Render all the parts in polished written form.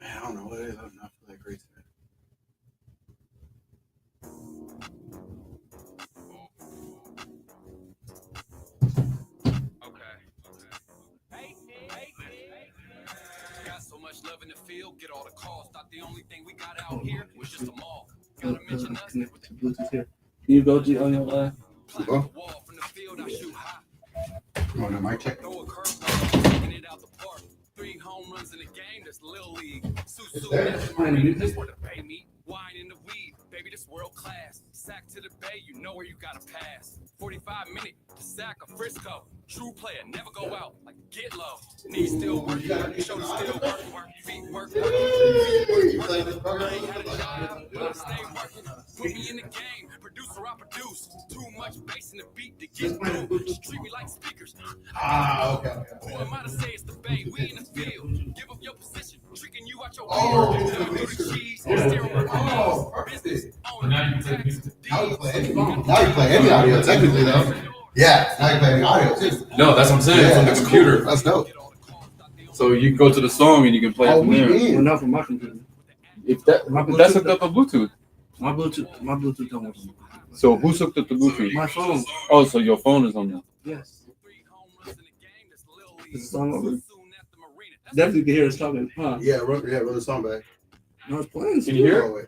Man, I don't know what it is. I don't feel that great today. Got so much love in the field, get all the calls. Thought the only thing we got out here was just a mall. Gotta mention us. Connected to Bluetooth here. Can you go on your Go. wall from the field, I shoot high. Oh, no, mic check. Throw a curveball, taking it out the park. 3 home runs in the game, that's Little League. Susu, that's where the bay meet. Wine in the weed, baby, this world class. Sack to the bay, you know where you gotta pass. 45 minute to sack a Frisco. True player, never go out, like get low. Knees still working, shoulders still working, feet working. I ain't had a job, but I stay working. Put me in the game, producer, I produce. Too much bass in the beat to get through. Just treat me like speakers. Okay. Who am I to say it's the bay? We in the field. Give up your position, tricking you out your perfect. Now you play any audio, technically, though. Yeah, now you play any audio, too. No, that's what I'm saying. Yeah, From the that's computer. Cool. That's dope. So you can go to the song and you can play it from there. Well, not from my computer. If that's hooked up to Bluetooth. My Bluetooth don't work. So who's hooked up to Bluetooth? My phone. Oh, so your phone is on there. Yes. Is the song over? Definitely can hear us talking, huh? Yeah, run the song back. No, it's playing. Can you hear it? Oh, wait.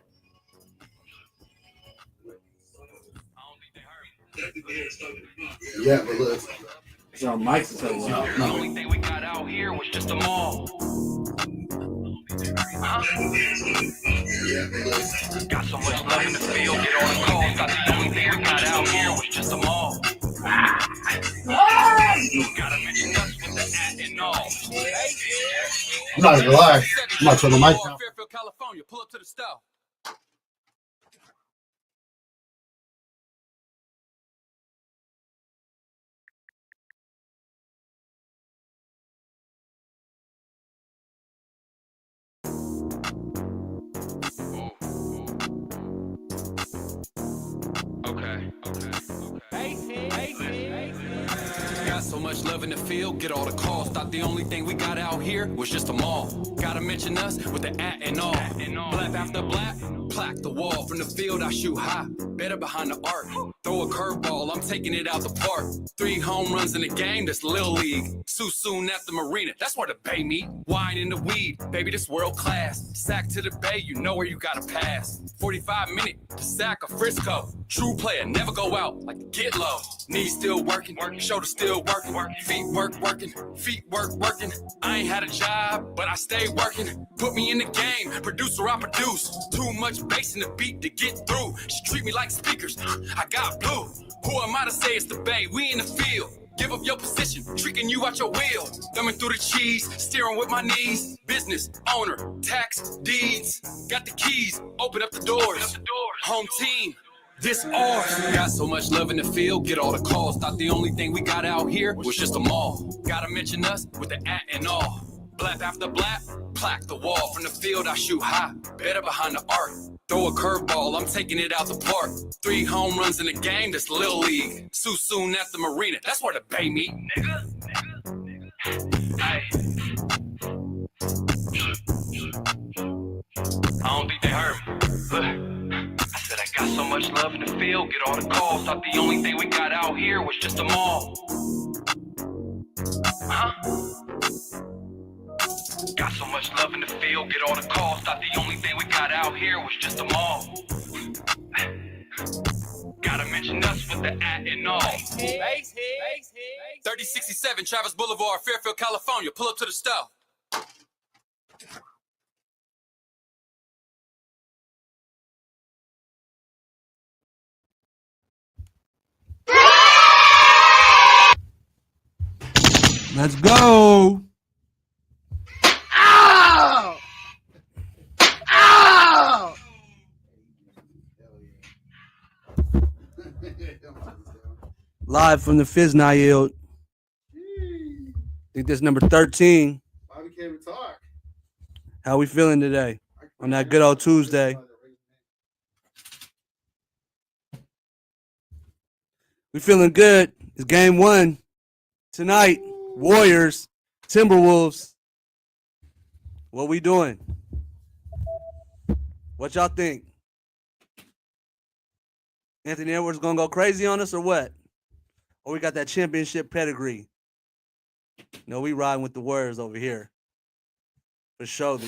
Yeah, but look. It's our mics is telling you. The only thing we got out here was just a mall. Got so much love in the field, get all the calls. Thought the only thing we got out here was just a mall. Gotta mention us with the at and all. I'm not gonna lie. I'm not turning the mic down. Fairfield, California, pull up to the stove. Okay. Got so much love in the field, get all the calls. Thought the only thing we got out here was just a mall. Gotta mention us with the at and all. Blap after blap, plaque the wall. From the field, I shoot high, better behind the arc. Throw a curveball, I'm taking it out the park. 3 home runs in the game, that's Little League. Soon at the marina, that's where the bay meet. Wine in the weed, baby, this world class. Sack to the bay, you know where you gotta pass. 45 minute to sack a Frisco. True player, never go out, like get low. Knees still working, shoulders still working, feet working, feet working. I ain't had a job, but I stay working. Put me in the game, producer, I produce. Too much bass in the beat to get through. She treat me like speakers, I got blue. Who am I to say it's the bay? We in the field. Give up your position, tricking you out your wheel. Thumbing through the cheese, steering with my knees. Business, owner, tax, deeds. Got the keys, open up the doors. Home team, this ours. Got so much love in the field, get all the calls. Thought the only thing we got out here was just a mall. Gotta mention us with the at and all. Blap after blap, plaque the wall. From the field, I shoot high, better behind the arc. Throw a curveball, I'm taking it out the park. 3 home runs in the game, that's Little League. Soon at the marina, that's where the bay meet, nigga. Hey. I don't think they heard me. I said I got so much love in the field, get all the calls. Thought the only thing we got out here was just a mall. Got so much love in the field, get all the calls. Thought the only thing we got out here was just a mall. Gotta mention us with the at and all. 3067 Travis Boulevard, Fairfield, California. Pull up to the stove. Let's go. Ow! Ow! Live from the Fizz Yield. I think that's number 13. Bobby can't even talk. How we feeling today on that good old Tuesday? We feeling good. It's game 1 tonight. Warriors, Timberwolves. What we doing? What y'all think? Anthony Edwards gonna go crazy on us or what? Or we got that championship pedigree? No, we riding with the Warriors over here. For sure.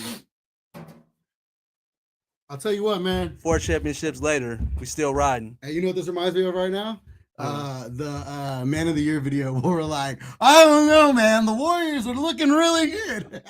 I'll tell you what, man. 4 championships later, we still riding. Hey, you know what this reminds me of right now? The Man of the Year video where we're like, I don't know, man. The Warriors are looking really good.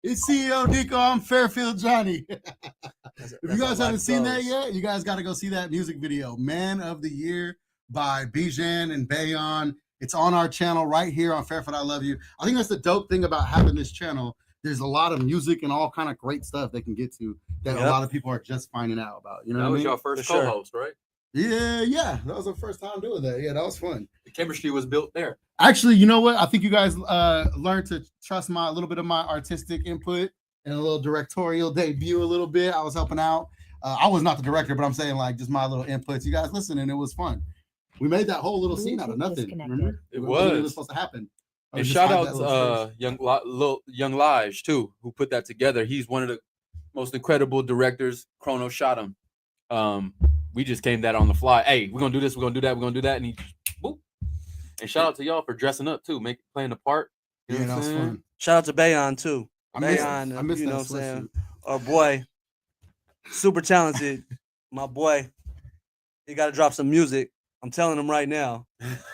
It's CEO Nico. I'm Fairfield Johnny. If you guys haven't seen that yet, you guys got to go see that music video, Man of the Year by Bijan and Bayon. It's on our channel right here on Fairfield I Love You. I think that's the dope thing about having this channel. There's a lot of music and all kind of great stuff they can get to that a lot of people are just finding out about. You know, that what was I mean? your first For sure. co-host, right? Yeah. That was the first time doing that. Yeah, that was fun. The chemistry was built there. Actually, you know what? I think you guys learned to trust a little bit of my artistic input and a little directorial debut a little bit. I was helping out. I was not the director, but I'm saying like just my little inputs. You guys listened and it was fun. We made that whole little scene out of nothing. Remember? It was was supposed to happen. And shout out to Young Lige too, who put that together. He's one of the most incredible directors. Chrono shot him. We just came that on the fly. Hey, we're gonna do this. We're gonna do that. We're gonna do that. And he, boop. And shout out to y'all for dressing up too, playing the part. You know that was fun. Shout out to Bayon too. I missed you know that what I'm saying? sweatsuit. Our boy, super talented. My boy, he got to drop some music. I'm telling him right now.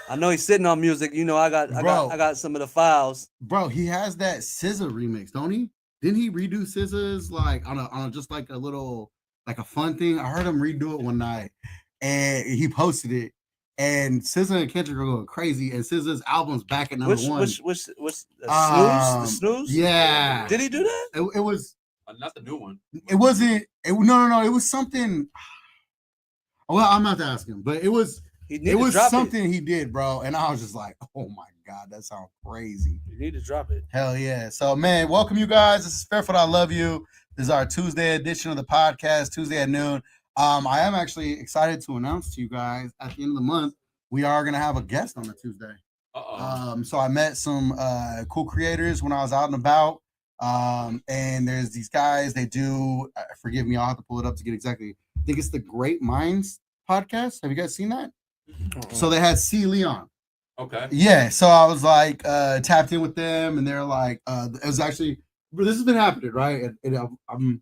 I know he's sitting on music. You know, I got some of the files. Bro, he has that SZA remix, don't he? Didn't he redo SZA's like on a just like a little like a fun thing? I heard him redo it one night, and he posted it. And SZA and Kendrick are going crazy, and SZA's album's back at number one. Which Snooze? The Snooze? Yeah. Did he do that? It was not the new one. It wasn't. No. It was something. Well, I'm not to ask him, but it was. It was something he did, bro. And I was just like, oh my God, that sounds crazy. You need to drop it. Hell yeah. So, man, welcome you guys. This is Fairfield I Love You. This is our Tuesday edition of the podcast, Tuesday at noon. I am actually excited to announce to you guys at the end of the month, we are going to have a guest on a Tuesday. So I met some cool creators when I was out and about. And there's these guys, they do, forgive me, I'll have to pull it up to get exactly. I think it's the Great Minds podcast. Have you guys seen that? So they had C. Leon. Okay. Yeah. So I was like tapped in with them, and they're like, it was actually, this has been happening, right? And I'm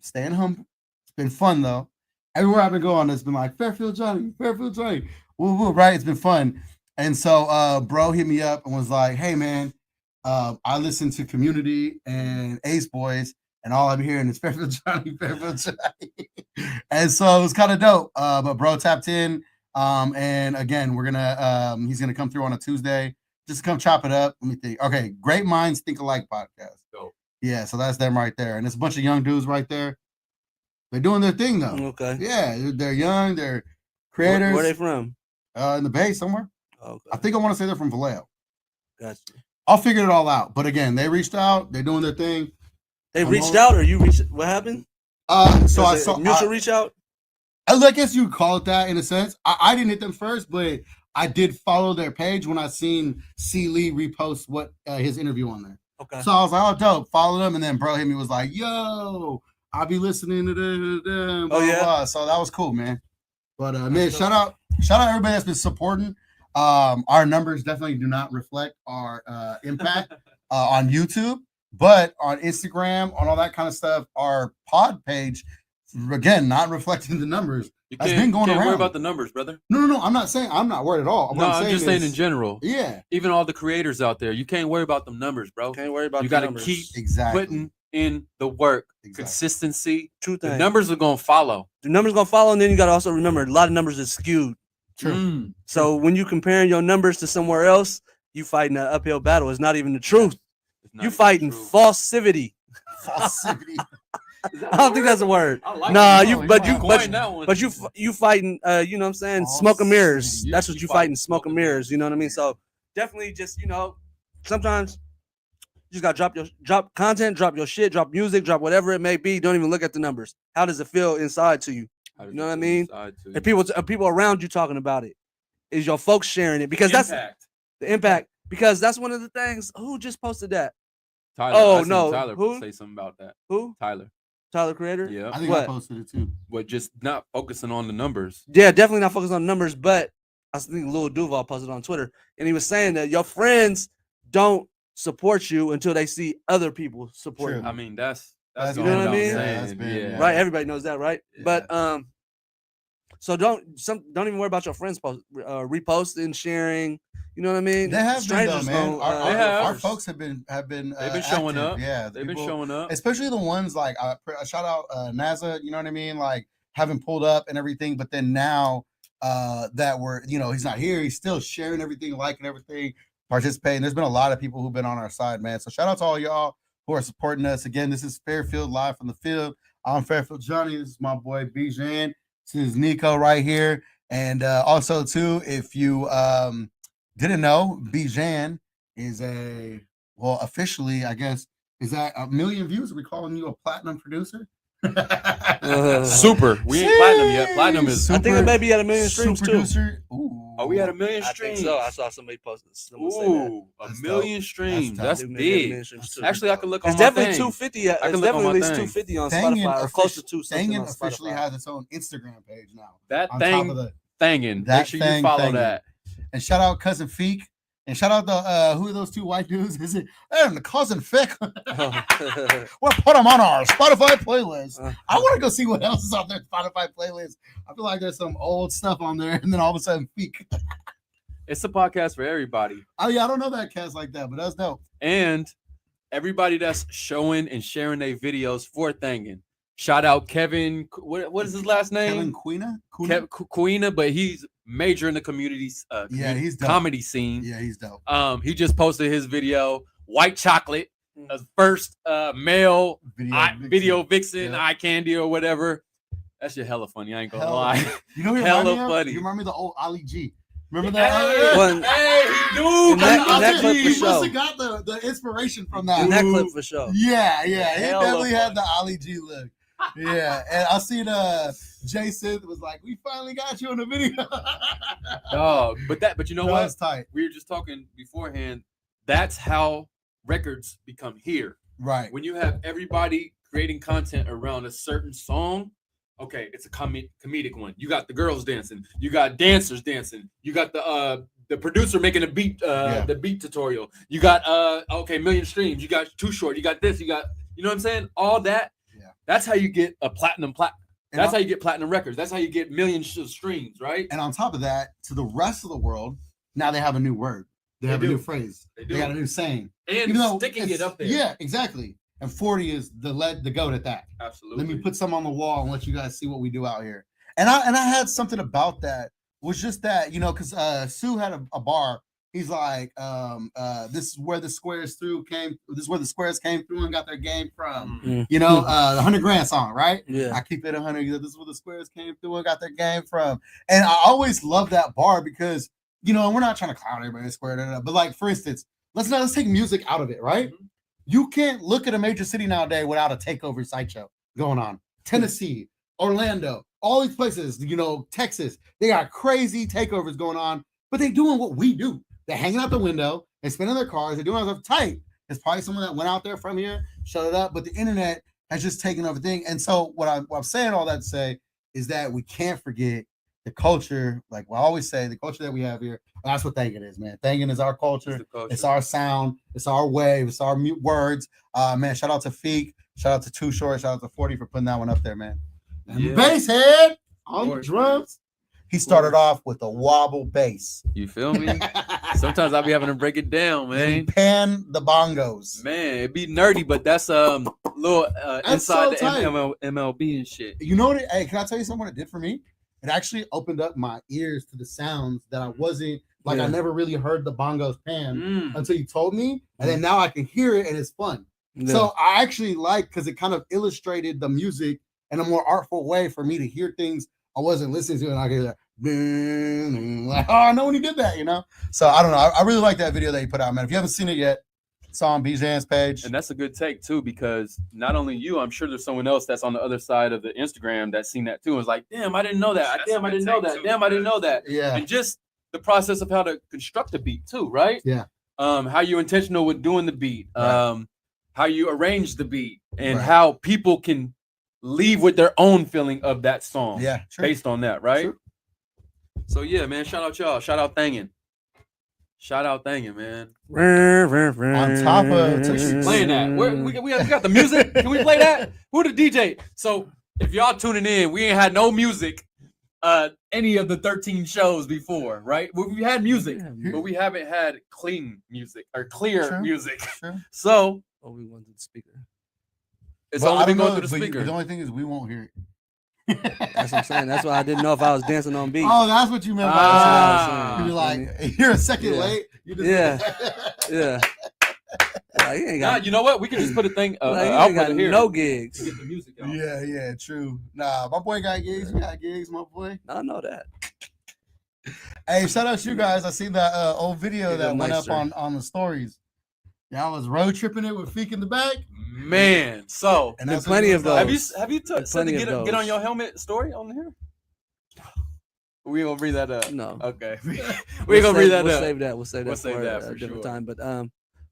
staying humble. It's been fun though. Everywhere I've been going, it's been like Fairfield Johnny, woo woo, right? It's been fun. And so bro hit me up and was like, hey man, I listen to Community and Ace Boys, and all I'm hearing is Fairfield Johnny. And so it was kind of dope. But bro tapped in. And again, we're gonna he's gonna come through on a Tuesday just to come chop it up. Let me think. Okay, Great Minds Think Alike podcast. Dope. Yeah, so that's them right there, and it's a bunch of young dudes right there. They're doing their thing though. Okay. Yeah, they're young. They're creators. Where are they from? In the Bay somewhere. Okay. I think I want to say they're from Vallejo. Gotcha. I'll figure it all out. But again, they reached out. They're doing their thing. They reached out, or you reached? What happened? So I saw mutual reach out. I guess you call it that in a sense. I didn't hit them first, but I did follow their page when I seen C. Lee repost what his interview on there. Okay. So I was like, oh, dope. Followed him, and then bro hit me was like, yo, I'll be listening to them. Oh yeah. Blah. So that was cool, man. But man, shout out everybody that's been supporting. Our numbers definitely do not reflect our impact on YouTube, but on Instagram, on all that kind of stuff, our pod page. Again, not reflecting the numbers. That's been going around. Worry about the numbers, brother. No. I'm not saying I'm not worried at all. I'm just saying in general. Yeah. Even all the creators out there, you can't worry about them numbers, bro. Can't worry about. You got to keep putting in the work, consistency. True thing. The numbers are gonna follow. The numbers gonna follow, and then you got to also remember a lot of numbers are skewed. True. So when you comparing your numbers to somewhere else, you fighting an uphill battle. It's not even the truth. You fighting falsivity. Falsivity. I don't think that's a word. Nah, you fighting. You know what I'm saying? Smoke and mirrors. That's what you fighting. Smoke and mirrors. You know what I mean? So definitely, just sometimes you just gotta drop content, drop your shit, drop music, drop whatever it may be. Don't even look at the numbers. How does it feel inside to you? You know what I mean? And people around you talking about it. Is your folks sharing it? Because that's the impact. Because that's one of the things. Who just posted that? Tyler. Oh, I seen no. Tyler Who? say something about that. Who? Tyler. Tyler Creator? Yeah. I think I What? posted it too. But just not focusing on the numbers. Yeah, definitely not focused on numbers, but I think Lil Duval posted on Twitter, and he was saying that your friends don't support you until they see other people support True. you. I mean, that's That's You know what I going mean? without Yeah, that's saying, been- yeah. Right? Everybody knows that, right? Yeah. But so don't even worry about your friends reposting, sharing. You know what I mean? They have been though, man. gonna, Our, They have. our folks have been They've been showing active. up. Yeah, the They've been people- showing up. especially the ones like shout out NASA. You know what I mean? Like having pulled up and everything, but then now that we're he's not here, he's still sharing everything, liking everything, participating. There's been a lot of people who've been on our side, man. So shout out to all y'all who are supporting us. Again, this is Fairfield Live from the Field. I'm Fairfield Johnny. This is my boy Bijan. This is Nico right here. And also too, if you didn't know, Bijan is officially, I guess, is that 1 million views? Are we calling you a platinum producer? Super. We ain't platinum yet. Platinum is. I think it may be at 1 million streams super too. producer. Ooh. Oh, we had 1 million I think streams. so. I saw somebody posted. Someone say that. Ooh, a That's million dope. streams. That's That's I think maybe at 1 big. million streams, too. Actually, I could look on It's my definitely thing. 250. I can It's look on definitely my at least thing. 250 on Thangin Spotify, or close to offici- 2 something Thangin on officially Spotify. has its own Instagram page now. That On thing, top of the thangin'. that Make sure you thing, follow thangin'. that. and shout out cousin Feek and shout out the who are those two white dudes? Is it and the cousin Fick? We'll put them on our Spotify playlist. I want to go see what else is on their Spotify playlist. I feel like there's some old stuff on there, and then all of a sudden Feek. It's a podcast for everybody. Oh yeah, I don't know that cast like that, but that's dope. And everybody that's showing and sharing their videos for Thangin. Shout out Kevin. What is his last Kevin name? Quina? Quina, but he's major in the community's Yeah, he's dope. comedy scene. Yeah, he's dope. He just posted his video, White Chocolate, first male video vixen, Yeah. eye candy or whatever. That shit hella funny. I ain't gonna Hella lie. You know who you Hella remind me of? funny. You remind me of the old Ali G. Remember that? Hey, One- hey, dude. In that Ali clip G, for he sure. must have got the inspiration from that. In that clip for sure. Yeah, he Hella definitely had funny. the Ali G look. Yeah, and I seen Jason was like, "We finally got you in the video." Dog. But you know That what? was tight, We were just talking beforehand. That's how records become here. right? When you have everybody creating content around a certain song, okay, it's a comedic one. You got the girls dancing, you got dancers dancing, you got the producer making a beat, the beat tutorial. You got okay, million streams. You got Too Short. You got this. You got what I'm saying. All that. Yeah. That's how you get a platinum. And That's on- how you get platinum records. That's how you get millions of streams, right? And on top of that, to the rest of the world, now they have a new word. They They have a do. new phrase. They They do. got a new saying. And Even though sticking it it's- up there. Yeah, exactly. And 40 is the goat at that. Absolutely. Let me put some on the wall and let you guys see what we do out here. And I had something about that. Was just that, because Sue had a bar. He's like, this is where the squares came. This is where the squares came through and got their game from. Mm. The 100 Grand song, right? Yeah. I keep it 100. This is where the squares came through and got their game from. And I always love that bar because, we're not trying to clown everybody square, but like for instance, let's take music out of it, right? Mhm. You can't look at a major city nowadays without a takeover sideshow going on. Tennessee, Orlando, all these places, Texas, they got crazy takeovers going on, but they doing what we do. They're hanging out the window, they're spinning their cars, they're doing all stuff tight. It's probably someone that went out there from here, shut it up, but the internet has just taken over thing. And so what I'm saying all that to say is that we can't forget the culture. Like I always say, the culture that we have here, that's what Thangin is, man. Thangin is our culture. It's our sound. It's our wave. It's our words. Man, shout out to Feek. Shout out to Too Short. Shout out to 40 for putting that one up there, man. And Yeah. bass head on the course, drums. He started off with a wobble bass. You feel me? Sometimes I'll be having to break it down, And he man. pan the bongos. Man, it'd be nerdy, but that's little inside so the tight. MLB and shit. You know what? Hey, can I tell you something? What it did for me? It actually opened up my ears to the sounds that I wasn't like. I Yeah. never really heard the bongos pan Mm. until you told me, and then now I can hear it and it's fun. Yeah. So I actually like because it kind of illustrated the music in a more artful way for me to hear things I wasn't listening to, and I could like, oh, I know when he did that, So I don't know. I really like that video that he put out, man. If you haven't seen it yet, it's on Bijan's page. And that's a good take too, because not only you, I'm sure there's someone else that's on the other side of the Instagram that's seen that too. And was like, damn, I didn't know that. Damn, I didn't know that. Damn, I didn't know that. Yeah, And just the process of how to construct a beat too, right? Yeah. How you intentional with doing the beat. Right. how you arrange the beat, and Right. how people can leave with their own feeling of that song. Yeah, true. Based on that, right? True. So yeah, man. Shout out y'all. Shout out Thangin. Shout out Thangin, man. On top of Tootsie Playing that. We got the music. Can we play that? Who the DJ? So if y'all tuning in, we ain't had no music any of the 13 shows before, right? We had music, but we haven't had clean music or clear Sure. music. Sure. So Oh, we went to the speaker. it's But I only been don't going know, through the but speaker. the only thing is we won't hear it. That's what I'm saying. That's why I didn't know if I was dancing on beat. Oh, that's what you meant by Ah. that. You're like, you're a second Yeah. late. You just Yeah. Like, he ain't Nah, got, you know what? We can just put a thing. like, he I'll ain't got put it here. no gigs. Get the music out. Yeah, true. Nah, my boy got gigs. You got gigs, my boy. I know that. Hey, shout out to you guys. I seen that old video Yeah, that went up Meister. on the stories. Yeah, I was road tripping it with Feek in the back. Man, so And Been that's plenty what of he was like. those. have you said to Plenty of get on those. your helmet story on here? We gonna bring that up. No. Okay. we We'll gonna bring save- that we'll up. Save that. We'll save that We'll save for, that a for different sure. time. But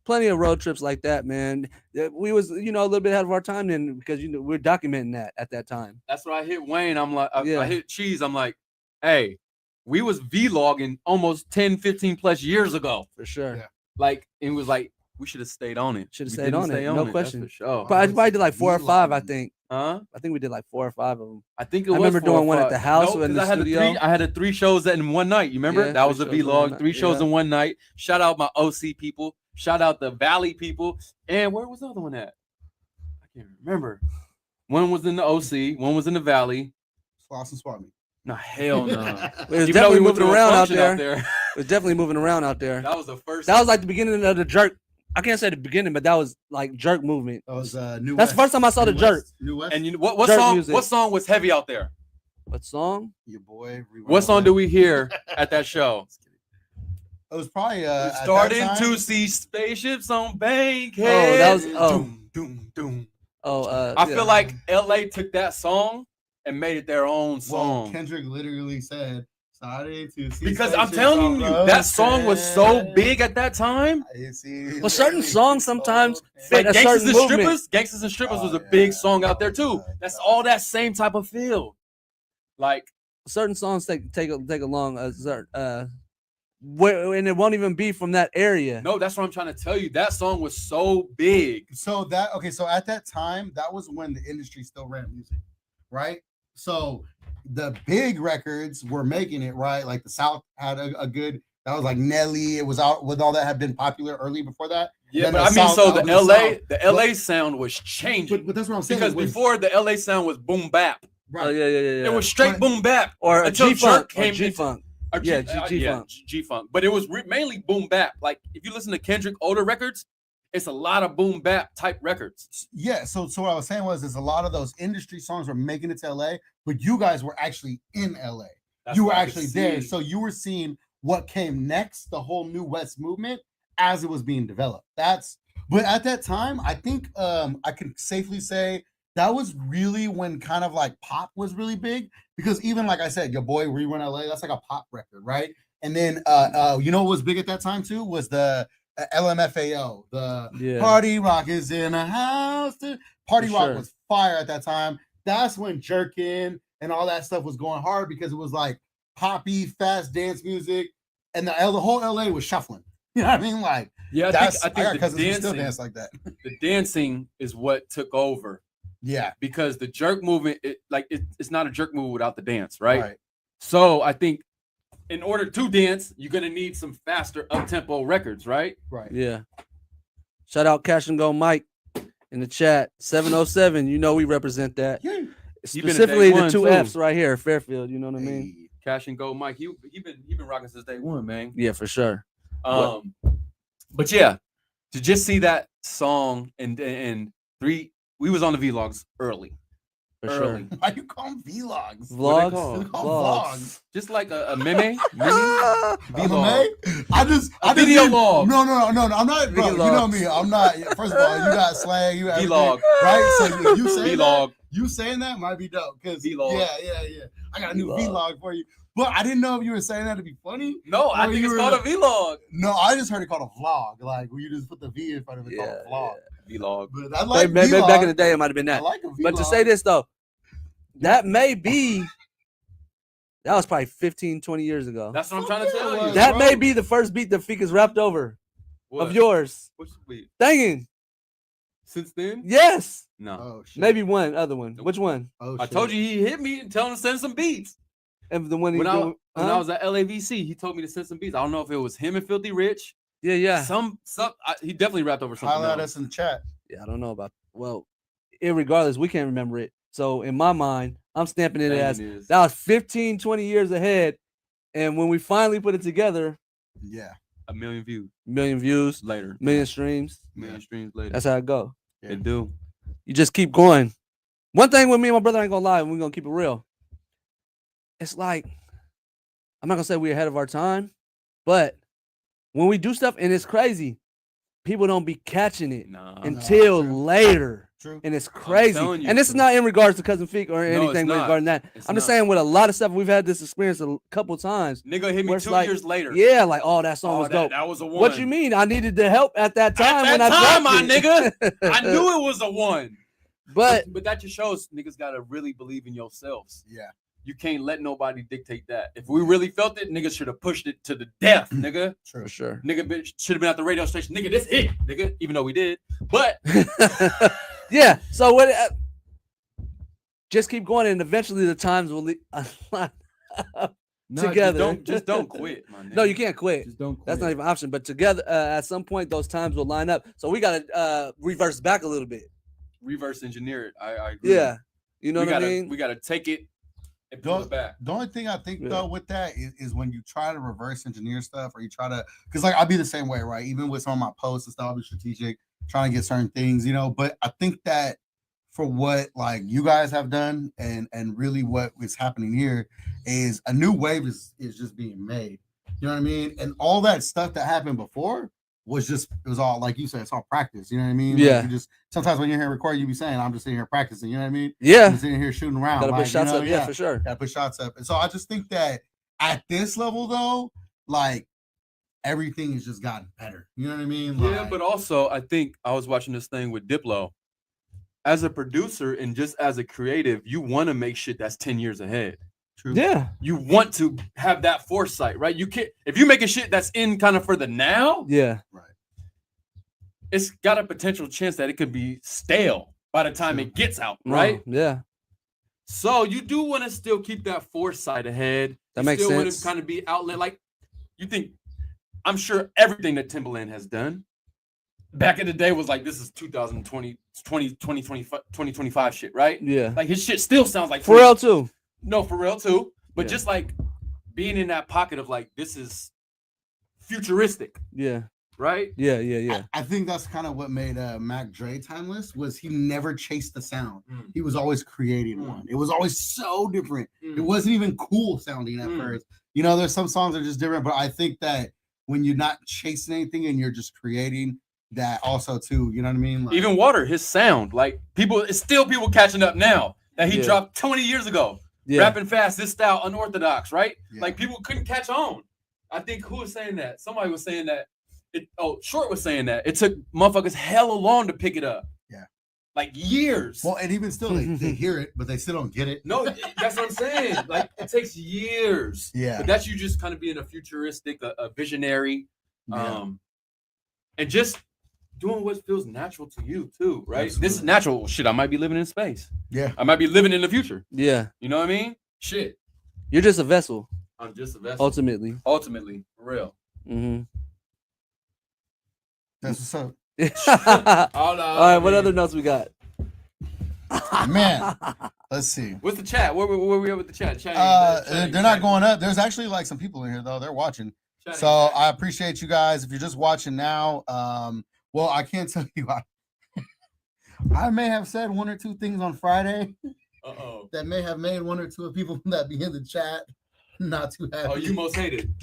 plenty of road trips like that, man. We was, a little bit ahead of our time then because we're documenting that at that time. That's what I hit Wayne. I'm like, I Yeah. hit Cheese. I'm like, hey, we was vlogging almost 10, 15 plus years ago. For sure. Yeah. Like, it was like, we should have stayed on it. Should have We stayed didn't on stay it. No that's question. for sure. But I probably did like 4 or 5, I Vlogging. think. Huh? I think we did like 4 or 5 of them. I think it I was. remember 4 or doing one at 5. the house or in 'cause the I had studio. I had 3 shows in one night. You remember? Yeah, that was a 3 shows in one vlog. night. 3 shows Yeah. in one night. Shout out my OC people. Shout out the Valley people. And where was the other one at? I can't remember. One was in the OC. One was in the Valley. Sloss and Swap Me. No, hell no. It was Even though definitely we went moving to a around out function there. It was definitely moving around out there. That was the first. That was like the beginning of the jerk. I can't say the beginning, but that was like jerk movement. That was New That's West. the first time I saw the New jerk. West. New West. And you know what Jerk song? music. What song was heavy out there? What song? Your boy. Rewind What song Away. do we hear at that show? It was probably We at that started time- to see spaceships on Bankhead. Oh, that was- oh. Doom, doom, doom. Oh, I yeah. feel like LA took that song and made it their own Well, song. Kendrick literally said, "Started to see." Because I'm spaceships telling you, on that song was so roads." big at that time. I see. Well, certain songs sometimes Like fit a Gangsters certain and movement. Strippers, Gangsters and Strippers Oh, was a yeah. big song out there too. Yeah. That's all that same type of feel. Like Certain songs take a long and it won't even be from that area. no, that's what I'm trying to tell you. That song was so big. So so at that time, that was when the industry still ran music, right? So the big records were making it, right? Like the South had a good, that was like Nelly. It was out with all that had been popular early before that. Yeah, Then but the I mean, South- so out the in LA, South. the LA sound was changing But that's what I'm saying. because it was- before the LA sound was boom bap. right. Oh yeah. It was straight But- boom bap. Or a until G funk. Jerk came G into- funk. or Yeah, G-Funk. G-Funk. But it was mainly boom bap. Like if you listen to Kendrick older records, it's a lot of boom bap type records. Yeah, so what I was saying was, is a lot of those industry songs were making it to LA, but you guys were actually in LA. That's You were what I could actually there, see. so you were seeing what came next, the whole New West movement as it was being developed. But at that time, I think I can safely say that was really when kind of like pop was really big, because even like I said, your boy Rerun LA, that's like a pop record, right? And then you know what was big at that time too was the LMFAO, the Yeah. Party Rock is in a house. Party For Rock sure. was fire at that time. That's when Jerkin and all that stuff was going hard because it was like poppy, fast dance music, and the whole LA was shuffling. You know what I mean? Like Yeah, that's I got think the cousins who still dancing, dance like that. the dancing is what took over Yeah, because the jerk movement, it's not a jerk move without the dance, right? So I think in order to dance, you're gonna need some faster up tempo records, right? right. Yeah. Shout out Cash and Go Mike in the chat. 707. You know we represent that. Yeah. He been a Specifically day the one, two too. F's right here, Fairfield. You know what I mean? Hey. Cash and Go, Mike. He been rocking since day one, man. Yeah, for sure. But yeah, to just see that song and we was on the vlogs early. For Early. sure. Why you call them vlogs? What they Vlogs. call? They're called Vlogs. vlogs. Just like a meme. Ah, Vlog. I just video need- log. No. I'm not. Bro, you know Vlogs. me. I'm not. First of all, you got slang. You everything, Vlog. right? So you saying that, Vlog. you saying that might be dope. Cause Vlog. Yeah. I got a new Vlog. vlog for you. But I didn't know if you were saying that to be funny. No, I Or think you it's were called a vlog. No, I just heard it called a vlog. Like where you just put the V in front of it, called a vlog. Vlog. But I like Maybe vlog. back in the day, it might have been I that. like a But to vlog. say this though, that was probably 15, 20 years ago. That's what I'm trying to tell you. That bro. may be the first beat that Fika's rapped over What? of yours. Wait, Dangin'. since then? Yes. No. Oh shit. Maybe one other one. Which one? Oh, I shit. told you he hit me and tell him to send some beats. And the one he When I doing- huh? was at LAVC, he told me to send some beats. I don't know if it was him and Filthy Rich. Yeah. He definitely rapped over something Highlight else. us in the chat. Yeah, I don't know about. Well, irregardless, we can't remember it. So in my mind, I'm stamping it as Dangin' is- that was 15, 20 years ahead. And when we finally put it together, Yeah. a million views million views, later. million streams. Million streams later. That's how it go. Yeah. It do. You just keep going. One thing with me and my brother, I ain't gonna lie, and we're gonna keep it real. It's like, I'm not gonna say we're ahead of our time, but when we do stuff and it's crazy, people don't be catching it Nah. until true. later. True. And it's crazy. telling you, And this is true. not in regards to Cousin Feek or No, it's anything not. regarding that. It's I'm just not. saying with a lot of stuff, we've had this experience a couple times. Nigga hit me where it's 2 like, years later. Yeah, like, oh, that song Oh, was that, dope. that was a one. What you mean? I needed the help at that time At when that I time, dropped my it. nigga. I knew it was a one. But that just shows niggas gotta really believe in yourselves. Yeah. You can't let nobody dictate that. If we really felt it, niggas should have pushed it to the death, nigga. True. for sure. Nigga should have been at the radio station. Nigga, this it, nigga. Even though we did, but Yeah. So what? Just keep going, and eventually the times will nah, together. just don't quit, my nigga. No, you can't quit. Just don't quit. That's not even an option. But together, at some point, those times will line up. So we gotta reverse back a little bit. reverse engineer it. I agree. Yeah. You know we what gotta, I mean? We gotta take it and pull Don't- it back. The only thing I think Yeah. though with that is when you try to reverse engineer stuff or you try to, because like I'll be the same way, right? Even with some of my posts and stuff, I'll be strategic, trying to get certain things, you know. But I think that for what like you guys have done and really what is happening here is a new wave is just being made. You know what I mean? And all that stuff that happened before was just, it was all like you said, it's all practice. You know what I mean? Like, Yeah. you just sometimes when you're here recording, you be saying, I'm just sitting here practicing. You know what I mean? Yeah. I'm sitting here shooting around. Gotta put like, shots you know, up. Yeah, for sure. Gotta put shots up. And so I just think that at this level though, like everything has just gotten better. You know what I mean? Yeah, Like, but also I think I was watching this thing with Diplo. As a producer and just as a creative, you want to make shit that's 10 years ahead. true. Yeah. You want to have that foresight, right? You can't if you make a shit that's in kind of for the now, Yeah. it's got a potential chance that it could be stale by the time it gets out, No, right? Yeah. So you do want to still keep that foresight ahead. That You makes still sense. want to kind of be outlet. Like you think, I'm sure everything that Timbaland has done back in the day was like, this is 2020, 2025 shit, right? Yeah. Like his shit still sounds like For real too. No, for real too. But Yeah. just like being in that pocket of like, this is futuristic, Yeah. right? Yeah. Yeah. Yeah. I think that's kind of what made Mac Dre timeless was he never chased the sound. Mm. He was always creating Mm. one. It was always so different. Mm. It wasn't even cool sounding at Mm. first. You know, there's some songs that are just different, but I think that when you're not chasing anything and you're just creating that also too, you know what I mean? Like, Even Water, his sound, like it's still people catching up now that he Yeah. dropped 20 years ago. Yeah. Rapping fast, this style unorthodox, right? Yeah. Like people couldn't catch on. I think who was saying that? Somebody was saying that. Short was saying that it took motherfuckers hella long to pick it up. Yeah. Like years. well, and even still they hear it, but they still don't get it. No, that's what I'm saying. Like it takes years. Yeah. But that's you just kind of being a futuristic, a visionary, Yeah. and just doing what feels natural to you too, right? This is Absolutely. natural. Shit, I might be living in space. Yeah. I might be living in the future. Yeah. You know what I mean? Shit, You're just a vessel, I'm just a vessel. ultimately. Ultimately, for real. Mm-hmm. That's what's up. All right. What other notes we got? Man, let's see. What's the chat? Where we at with the chat? Chat They're not going up. There's actually like some people in here though. They're watching. So I appreciate you guys. If you're just watching now, well, I can't tell you. I may have said one or two things on Friday Uh-oh. that may have made one or two of people that be in the chat not too happy. Oh, you most hated.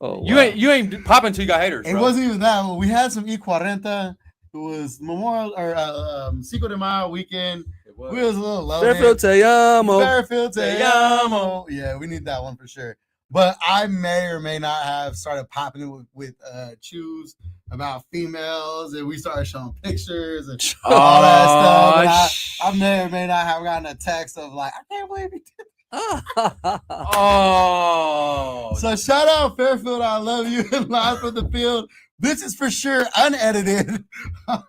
Oh, You ain't popping until you got haters. It bro. wasn't even that. We had some E40. It was Memorial or Cinco de Mayo weekend. It was. We was a little low. Fairfield Te Amo. Fairfield Te Te Amo. Yeah, we need that one for sure. But I may or may not have started popping it with Choose about females, and we started showing pictures and all that stuff. And I may or may not have gotten a text of like, I can't believe you did. Oh, So shout out Fairfield, I love you, and Live from the Field. This is for sure unedited,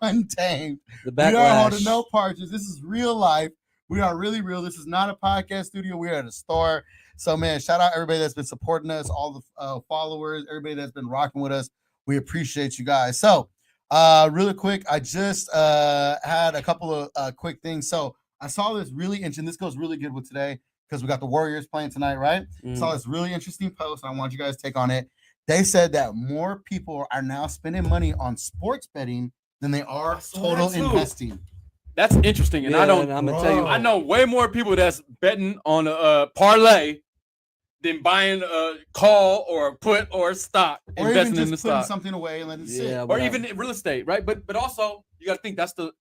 untamed. The We are holding backlash. no parties. This is real life. We are really real. This is not a podcast studio. We are at a store. So, man, shout out everybody that's been supporting us, all the followers, everybody that's been rocking with us. We appreciate you guys. So, really quick, I just had a couple of quick things. So, I saw this really interesting. This goes really good with today because we got the Warriors playing tonight, right? Saw this really interesting post. I want you guys to take on it. They said that more people are now spending money on sports betting than they are total that too. investing. that's interesting, and Yeah, I don't. I'm gonna tell you. I know way more people that's betting on a parlay than buying a call or a put or a stock, Or investing even in the just putting stock, something away and letting it sit. Yeah, or but even in real estate, right? But also you got to think that's the.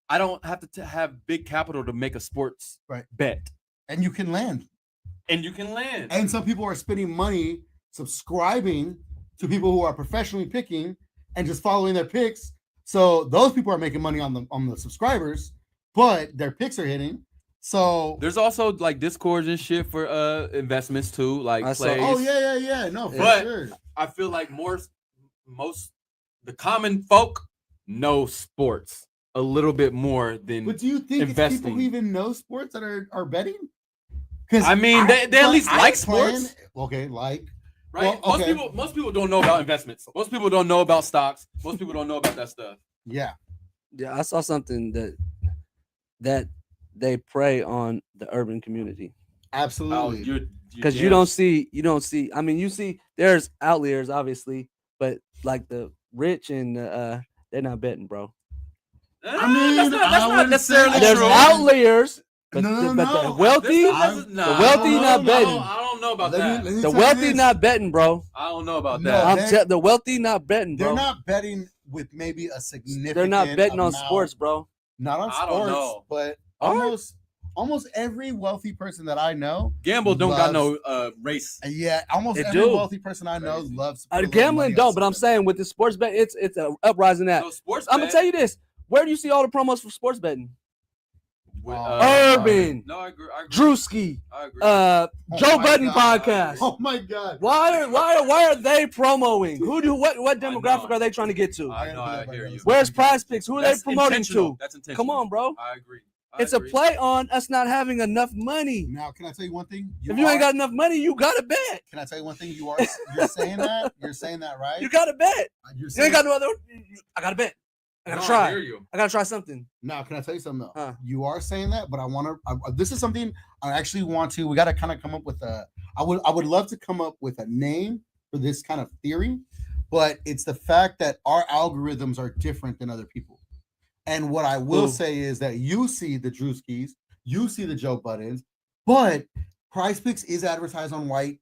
I don't have to have big capital to make a sports Right. bet, And you can land. and you can land. And some people are spending money subscribing to people who are professionally picking and just following their picks. So those people are making money on the subscribers, but their picks are hitting. So There's also like discords and shit for investments too, like I saw- plays. oh yeah. No, for But- sure. I feel like most the common folk know sports a little bit more than. But do you think it's people investing. who even know sports that are betting? Because I mean, they at least like sports. Okay, like Right? Well, okay. Most people don't know about investments. Most people don't know about stocks. Most people don't know about that stuff. yeah. yeah, I saw something that they prey on the urban community Oh, Absolutely. because you don't see. I mean, you see there's outliers obviously, but like the rich and they're not betting, bro. I mean, that's I not wouldn't necessarily say There's true. outliers, but, No, but no. the wealthy, The wealthy not betting. I don't know about Let that. me the tell you wealthy this. not betting, bro. I don't know about No, that. The wealthy not betting, bro. They're not betting with maybe a significant. They're not betting on amount. sports, bro. Not on I don't sports, know. but Are? almost every wealthy person that I know. Gamble don't got loves- no race. Yeah, almost They every do. wealthy person I know Crazy. loves to put a little Gambling money don't, on but I'm something. saying with the sports bet, it's a uprising that. So sports. I'm gonna tell you this. Where do you see all the promos for sports betting? Urban, No, I agree. Drewski, I agree. Oh Joe my Budden God. podcast. Oh my god! Why are they promoting? What I demographic know. are they trying to get to? I know. I hear you. Where's Prize Picks? Who are they That's promoting intentional. to? That's intentional. Come on, bro. I agree. It's a play on us not having enough money. Now, can I tell you one thing? If you ain't got enough money, you gotta bet. Can I tell you one thing? You're saying that. You're saying that, right? You gotta bet. You're You saying, ain't got no other. I gotta bet. I gotta try. I hear you. I gotta try something. Now, can I tell you something though? Huh. You are saying that, but I want to. This is something I actually want to. We got to kind of come up with a. I would love to come up with a name for this kind of theory, but it's the fact that our algorithms are different than other people. And what I will Ooh. say is that you see the Drewskis, you see the Joe Buddens, but Prize Picks is advertised on white.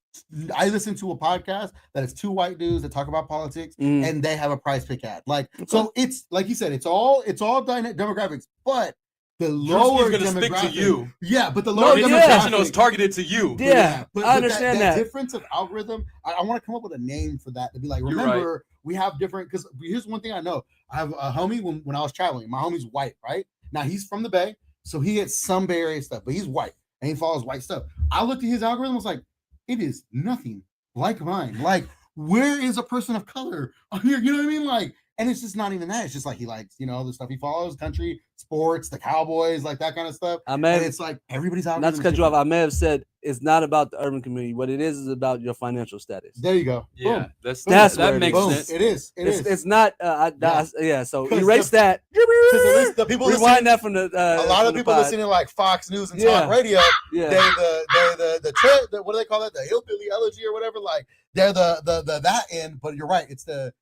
I listen to a podcast that is two white dudes that talk about politics, Mm. and they have a Prize Pick ad. Like, so it's like you said, it's all demographics, but the lower Drewski's gonna stick to demographic, you. yeah, but the No, lower yeah. Intentional is demographic, targeted to you. Yeah, but I understand that. difference of algorithm. I want to come up with a name for that to be like. You're Remember, we have different. Because here's one thing I know. I have a homie when I was traveling. My homie's white, right? Now he's from the Bay, so he gets some Bay Area stuff, but he's white and he follows white stuff. I looked at his algorithm, was like, it is nothing like mine. Like, where is a person of color on here? You know what I mean? Like, and it's just not even that. It's just like he likes, the stuff he follows, country, sports, the Cowboys, like that kind of stuff. I And may it's like everybody's algorithm. not to is cut you off. different. I may have said it's not about the urban community. What it is about your financial status. There you go. Yeah, Boom. That's that where it makes Boom. sense. It is. It is. It's not. Yeah. So 'Cause erase that. 'Cause at least the people listening, Rewind that from the. a lot from of the people pod. listening to like Fox News and Yeah. talk radio, Yeah. the what do they call that? The hillbilly elegy or whatever. Like they're the that end. But you're right. It's the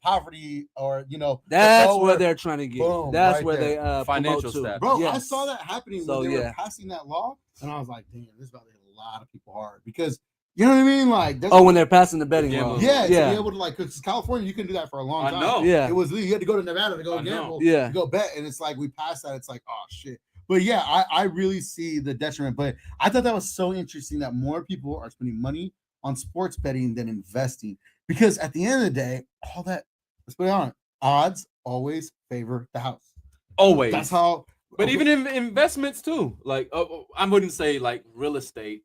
poverty or the That's lower- where they're trying to get. Boom, That's right where there. they Financial promote to. status. Bro, I Yes. saw that happening So, when they were yeah. passing that law, and I was like, damn, this is about to hit a lot of people hard because you know what I mean? Like, there's Oh, when they're passing the betting Yeah, law. yeah, to Yeah. be able to like, because California, you can do that for a long I time. know. Yeah. It was you had to go to Nevada to go I know. gamble, Yeah. to go bet, and it's like we passed that. It's like, oh shit. But yeah, I really see the detriment. But I thought that was so interesting that more people are spending money on sports betting than investing because at the end of the day, all that let's put it on. Odds always favor the house. Always. That's how. But even in investments too, like I wouldn't say like real estate,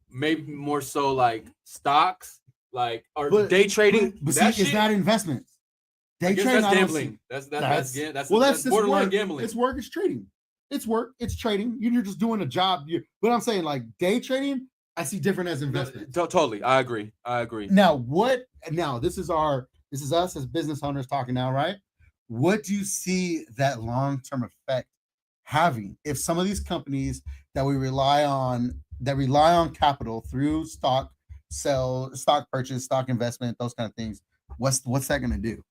maybe more so like stocks, like or day trading. But that see, is shit, that investments? I Day guess trading, that's I don't gambling. see- That's that's borderline work. gambling. It's work. It's trading. It's work. It's trading. You're just doing a job. But I'm saying like day trading, I see different as investment. Totally, I agree. Now what? Now this is us as business owners talking now, right? What do you see that long-term effect having if some of these companies that rely on capital through stock purchase, stock investment, those kind of things? What's that going to do?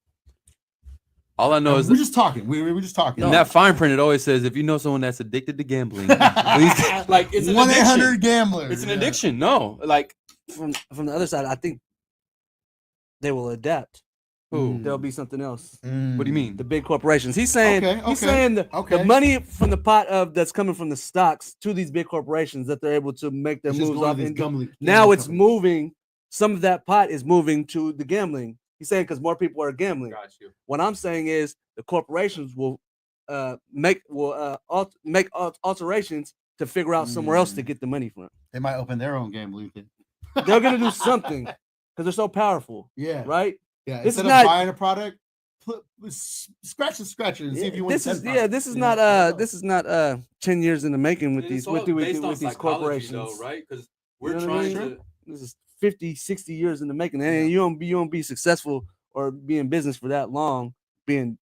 All I know is we're just talking. We're just talking. in that fine print, it always says if you know someone that's addicted to gambling, please, like it's an 1-800 addiction. gambler. It's an addiction. No, like From the other side, I think they will adapt. who? There'll be something else. What do you mean? The big corporations. He's saying Okay, he's saying the okay. money from the pot of that's coming from the stocks to these big corporations that they're able to make their It's just moves going off. to these And gambling now it's companies. moving. Some of that pot is moving to the gambling. He's saying because more people are gambling. Got you. What I'm saying is the corporations will make alterations to figure out somewhere else to get the money from. They might open their own gambling thing. They're gonna do something because they're so powerful, Yeah, right? yeah. This is Instead not- of buying a product, scratch it and see if you win. This is 10 products, this is you not know? this is not 10 years in the making with And these it's all with based on these psychology, corporations, though, right? Because we're You know what I trying mean? to. This is 50, 60 years in the making, and you don't be successful or be in business for that long being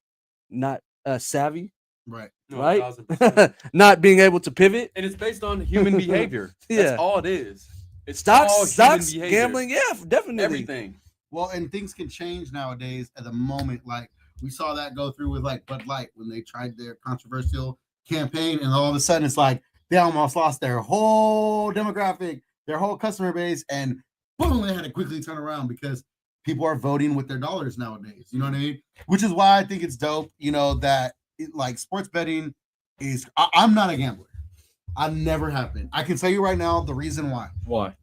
not savvy, Right. No, right? 1000%. Not being able to pivot. And it's based on human behavior. Yeah. That's all it is. It's all Stocks, human behavior. gambling, yeah, definitely. Everything. Well, and things can change nowadays at the moment. Like we saw that go through with like Bud Light when they tried their controversial campaign, and all of a sudden it's like they almost lost their whole demographic, their whole customer base, and boom, they had to quickly turn around because people are voting with their dollars nowadays. You know what I mean? Which is why I think it's dope, that like sports betting is. I'm not a gambler. I never have been. I can tell you right now the reason why. Why?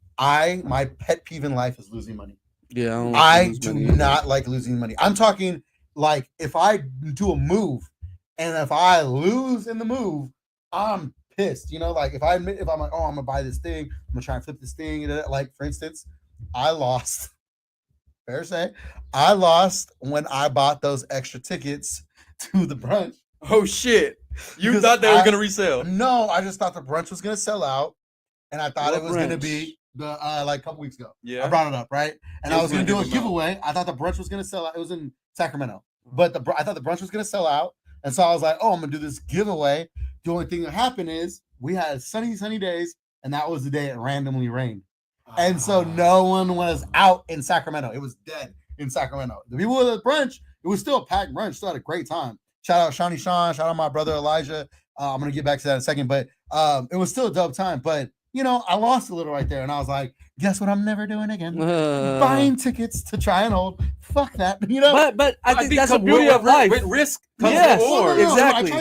My pet peeve in life is losing money. Yeah, don't I lose do money either. not like losing money. I'm talking like if I do a move and if I lose in the move, I'm pissed. Like if I'm like, oh, I'm gonna buy this thing, I'm gonna try and flip this thing. Like for instance, I lost. Fair say, I lost when I bought those extra tickets to the brunch. Oh shit! You Because thought they were I- gonna resell? No, I just thought the brunch was gonna sell out, and I thought What it was gonna brunch? be the like a couple weeks ago. Yeah. I brought it up, right? And Yeah, I was we're gonna do gonna a give them out. giveaway. I thought the brunch was gonna sell out. It was in Sacramento, but I thought the brunch was gonna sell out, and so I was like, "Oh, I'm gonna do this giveaway." The only thing that happened is we had sunny days, and that was the day it randomly rained, and so no one was out in Sacramento. It was dead in Sacramento. The people at the brunch, it was still a packed brunch. Still had a great time. Shout out Shawnee Sean. Shout out my brother Elijah. I'm gonna get back to that in a second, but it was still a dope time. But I lost a little right there, and I was like, "Guess what? I'm never doing again." Buying tickets to try and hold. Fuck that. But I think that's the beauty of life. With risk comes Yes. reward. Exactly. I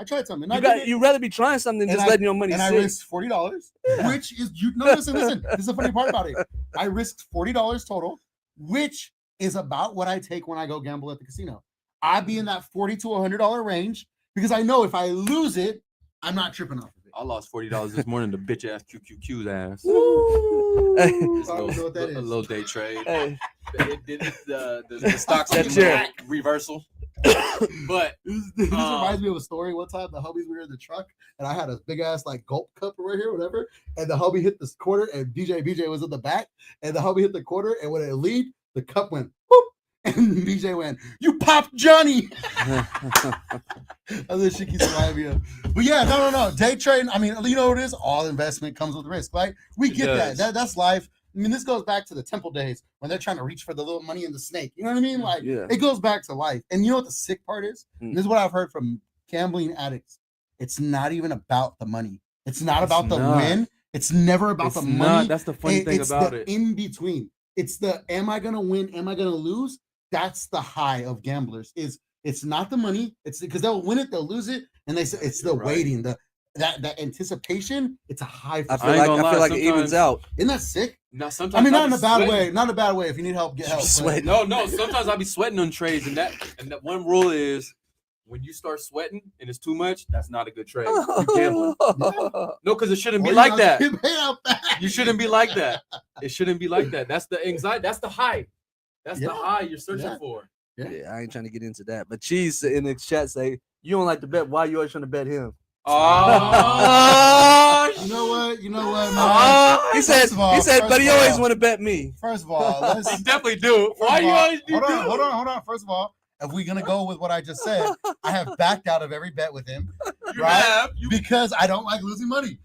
tried something. You'd rather be trying something than And just I- letting your money and I sit. risked $40, which is listen. This is the funny part about it. I risked $40 total, which is about what I take when I go gamble at the casino. I'd be in that $40 to $100 range because I know if I lose it, I'm not tripping off of it. I lost $40 this morning to bitch ass QQQ's ass. Hey, This I don't know what that a is. little day trade. hey, The stocks That in chair. reversal. But This reminds me of a story. One time, the hubbies we were in the truck, and I had a big ass like gulp cup right here, whatever. And the hubby hit this quarter, and BJ was in the back, and the hubby hit the quarter, and when it lead, the cup went whoop, and BJ went, "You popped Johnny." That's what she keeps reminding me of. But yeah, no. Day trading. I mean, you know what it is? All investment comes with risk. Like we It get does. that's life. I mean, this goes back to the temple days when they're trying to reach for the little money in the snake. You know what I mean? Like Yeah. it goes back to life. And you know what the sick part is? And this is what I've heard from gambling addicts. It's not even about the money. It's not It's about the not. win. It's never about it's the not. money. That's the funny thing It's about the it. in between. It's the am I gonna win? Am I gonna lose? That's the high of gamblers. It's not the money. It's because they'll win it, they'll lose it, and they say it's the You're right. waiting. that anticipation, it's a high. I For feel ain't like gonna I feel lie, like it evens sometimes- out. Isn't that sick? Now I sometimes mean, not I in be a bad sweating. way. Not in a bad way. If you need help, get help. but- Sweating. No. Sometimes I be sweating on trades, and that one rule is when you start sweating and it's too much, that's not a good trade. You gambling. No, because it shouldn't Or be you like know, that. you pay out back. You shouldn't be like that. It shouldn't be like that. That's the anxiety. That's the high. That's the Yeah. high you're searching Yeah. for. Yeah, I ain't trying to get into that. But Cheese in the chat say you don't like to bet. Why you always trying to bet him? Oh, You know what? You know what, man? oh, He said, First of all- but he first of always all- want to bet me. First of all, let's They definitely do. First Why of you all, always do? hold on. First of all, if we're gonna go with what I just said, I have backed out of every bet with him You right? have. You because I don't like losing money.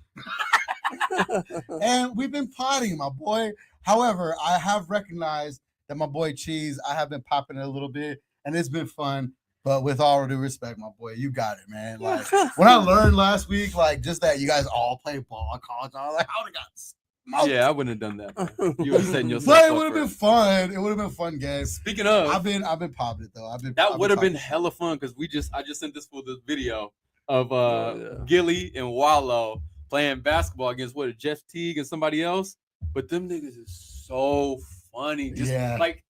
And we've been potting, my boy. However, I have recognized that my boy Cheese, I have been popping it a little bit, and it's been fun. But with all due respect, my boy, you got it, man. Like when I learned last week, like just that you guys all play ball at college, I was like, I would have got smoked. Yeah, I wouldn't have done that. Man. You were setting yourself But it up would have for been fun. It would have been a fun game. Speaking of, I've been popping it though. that would have been hella fun because I just sent this for the video of yeah. Gilly and Wallow playing basketball against Jeff Teague and somebody else. But them niggas is so funny. Just Yeah. like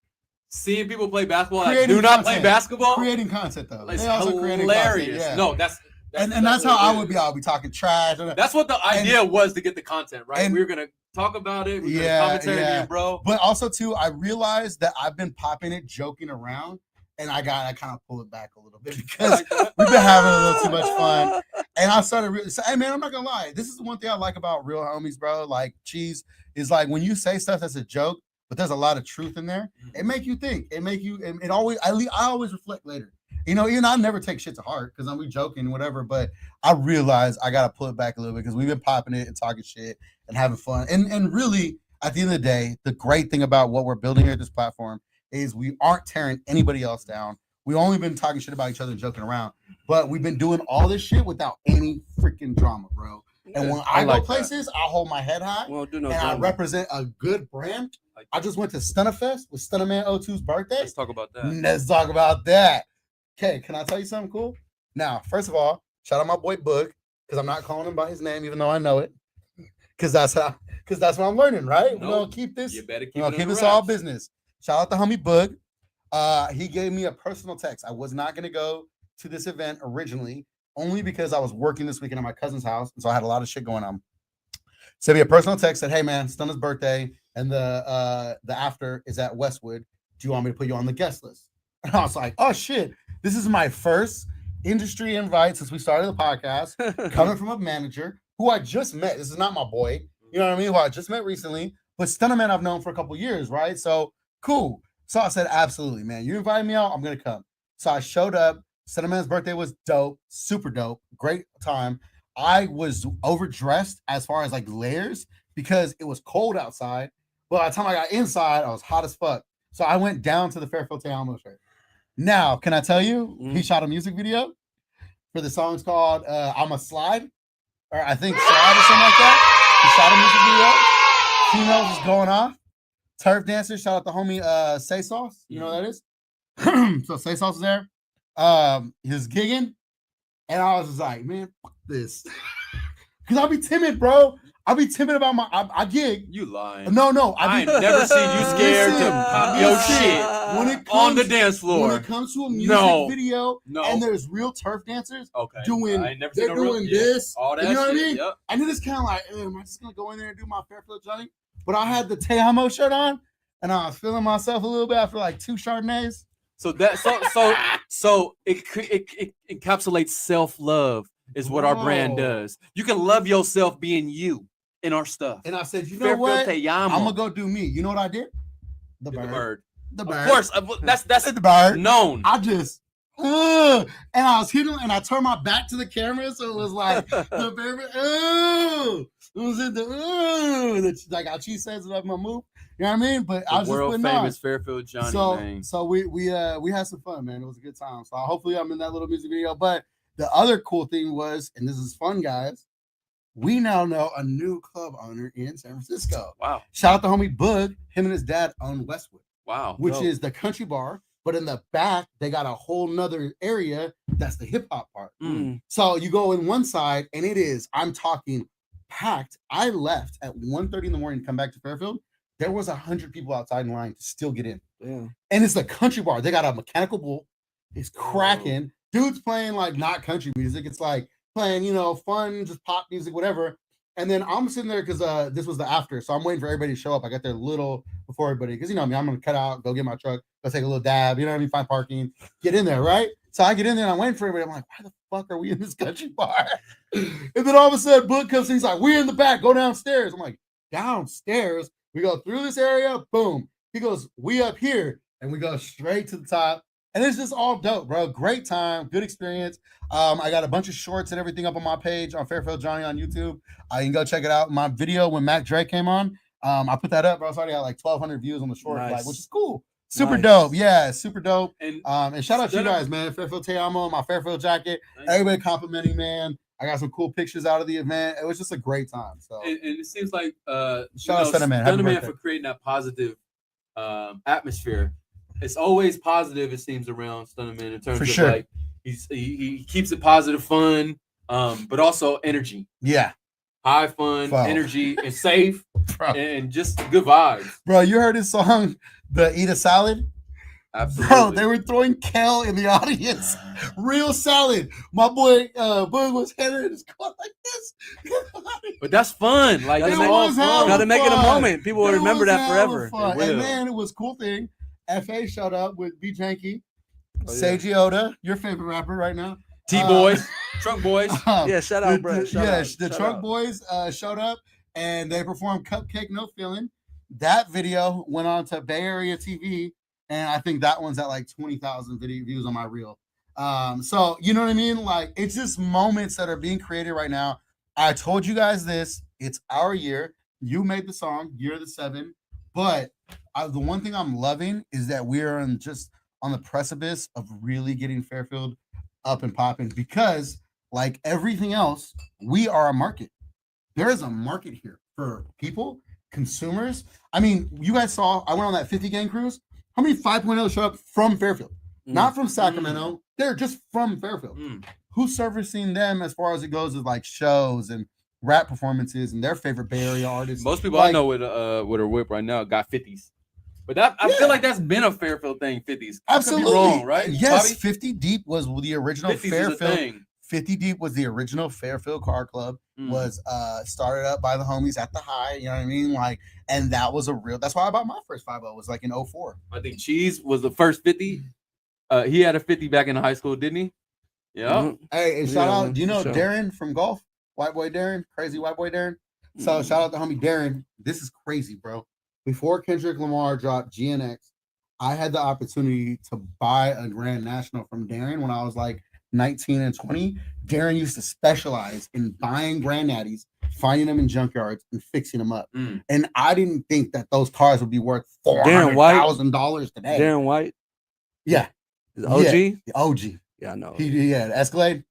seeing people play basketball that Creating do not play content. basketball. creating content though. It's They also creating hilarious. content, yeah. No, that's and that's how what I it would is. be. I'll be talking trash. That's what the idea was to get the content right. and- We were gonna talk about it. We were Yeah, gonna commentary yeah. it, bro. But also too, I realized that I've been popping it, joking around, and I kind of pull it back a little bit because we've been having a little too much fun. And I started really say, hey man, I'm not gonna lie. This is the one thing I like about real homies, bro. Like Cheese is like when you say stuff that's a joke, but there's a lot of truth in there. It make you think. It make you. It always. I always reflect later. You know, even I never take shit to heart because I'm joking, whatever. But I realize I gotta pull it back a little bit because we've been popping it and talking shit and having fun. And really, at the end of the day, the great thing about what we're building here at this platform is we aren't tearing anybody else down. We've only been talking shit about each other and joking around, but we've been doing all this shit without any freaking drama, bro. And when I like go places, I hold my head high We don't do no and I drama. represent a good brand. Like I just went to Stunnerfest with Stunnerman 02's birthday. Let's talk about that. Let's talk about that. Okay, can I tell you something cool? Now, first of all, shout out my boy Boog, because I'm not calling him by his name, even though I know it. Because that's what I'm learning, right? We're No, gonna keep this. You better keep We're it gonna keep under this all wraps. business. Shout out to homie Boog. He gave me a personal text. I was not gonna go to this event originally, only because I was working this weekend at my cousin's house, and so I had a lot of shit going on. Sent me a personal text, said, "Hey man, Stunner's birthday, and the after is at Westwood. Do you want me to put you on the guest list?" And I was like, "Oh shit, this is my first industry invite since we started the podcast, coming from a manager who I just met. This is not my boy, you know what I mean? Who I just met recently, but Stunnerman I've known for a couple years, right? So cool. So I said, absolutely, man. You invited me out, I'm gonna come. So I showed up. Stunnerman's birthday was dope, super dope, great time. I was overdressed as far as like layers because it was cold outside. But by the time I got inside, I was hot as fuck. So I went down to the Fairfield Teamo shirt. Now, can I tell you, he shot a music video for the song's called I'm a Slide, or I think Slide or something like that. He shot a music video. Females is going off. Turf dancer, shout out the homie Say Sauce. You know what that is? So Say Sauce is there. He was gigging. And I was just like, man, fuck this. Because I'll be timid, bro. I'll be timid about I gig. You lying. No. I ain't never seen you scared to Listen, pop your listen. shit When it on the comes- dance When floor. it comes to a music No. video No. and there's real turf dancers Okay. doing, I ain't never they're seen a real- doing yeah. this. All that you know what I shit, mean? Yep. And then it's kind of like, am I just going to go in there and do my Fairfield Johnny? But I had the Teamo shirt on and I was feeling myself a little bit after like 2 Chardonnays. So that so it encapsulates self-love is what our brand Bro. does. You can love yourself being you in our stuff. And I said, you know what? Te llamo. I'm going to go do me. You know what I did? The Get bird. the bird. The Of bird. course, that's the bird. known. I just, and I was hitting, and I turned my back to the camera, so it was like the baby, it was in the like how she says it like my move. You know what I mean? But I The was just world putting famous on. Fairfield Johnny, man. So we had some fun, man. It was a good time. So hopefully I'm in that little music video. But the other cool thing was, and this is fun, guys. We now know a new club owner in San Francisco. Wow. Shout out to homie Boog. Him and his dad own Westwood, Wow. which Dope. is the country bar, but in the back they got a whole nother area that's the hip hop part. Mm. So you go in one side and it is, I'm talking packed. I left at 1:30 in the morning to come back to Fairfield. There was 100 people outside in line to still get in. Yeah. And it's the country bar. They got a mechanical bull. It's cracking. Dude's playing like not country music. It's like playing, you know, fun, just pop music, whatever. And then I'm sitting there because this was the after. So I'm waiting for everybody to show up. I got there a little before everybody because, you know, I mean, I'm going to cut out, go get my truck, go take a little dab, you know what I mean? Find parking, get in there, right? So I get in there and I'm waiting for everybody. I'm like, why the fuck are we in this country bar? And then all of a sudden, Book comes in. He's like, we're in the back. Go downstairs. I'm like, downstairs? We go through this area. Boom. He goes, we up here. And we go straight to the top. And it's just all dope, bro. Great time. Good experience. I got a bunch of shorts and everything up on my page on Fairfield Johnny on YouTube. You can go check it out. My video when Mac Dre came on, I put that up, bro. It's already got like 1,200 views on the short, Nice. like, which is cool. Super Nice. dope. Yeah, super dope. And Shout out to you Stunna- guys, man. Fairfield Te Amo, my Fairfield jacket. Thank you. Everybody complimenting, man. I got some cool pictures out of the event. It was just a great time. So and it seems like Shout out Stunna Man. Happy Stunna Man birthday. for creating that positive atmosphere. It's always positive, it seems, around Stunna Man in terms For of sure. like he keeps it positive, fun, but also energy, yeah, high fun, Wow. energy, and safe, bro. and just good vibes. Bro, you heard his song, the Eat a Salad? Absolutely. Bro, they were throwing kale in the audience. Real salad. My boy Bug was headed his car like this. But that's fun. Like Gotta it's make- all was hella fun. Gotta make it a fun. moment. People will It remember was that hella forever. fun. They will. And man, it was a cool thing. FA showed up with B Janky, Oh, yeah. Seiji Oda, your favorite rapper right now. T Boys, Trunk Boys. Yeah, shout out, bro. Shout out. the Shout Trunk out. Boys showed up and they performed Cupcake No Feeling. That video went on to Bay Area TV, and I think that one's at like 20,000 video views on my reel. So you know what I mean? Like, it's just moments that are being created right now. I told you guys this. It's our year. You made the song. You're the 7. But the one thing I'm loving is that we're just on the precipice of really getting Fairfield up and popping because, like everything else, we are a market. There is a market here for people, consumers. I mean, you guys saw I went on that 50 gang cruise. How many 5.0 showed up from Fairfield? Not from Sacramento. They're just from Fairfield. Mm. Who's servicing them as far as it goes with like shows and rap performances and their favorite Bay Area artists? Most people I Like- know with a whip right now got 50s. But that I Yeah. feel like that's been a Fairfield thing, 50s. I could be Absolutely wrong, right? Yes, Bobby? 50 Deep was the original 50s is a Fairfield. thing. 50 Deep was the original Fairfield Car Club. Mm. Was started up by the homies at the High, you know what I mean? Like, and that was a real. That's why I bought my first 5.0. Was like in 04. I think Cheese was the first 50. He had a 50 back in high school, didn't he? Yeah. Mhm. Hey, and shout Yeah, out. Do you know for sure. Darren from golf? White boy Darren, crazy white boy Darren. So Mm-hmm. shout out to homie Darren. This is crazy, bro. Before Kendrick Lamar dropped GNX, I had the opportunity to buy a Grand National from Darren when I was like 19 and 20. Darren used to specialize in buying granddaddies, finding them in junkyards, and fixing them up. Mm. And I didn't think that those cars would be worth Darren White? $400,000 today. Darren White, Yeah, is OG. the OG. Yeah, I know. He had Escalade.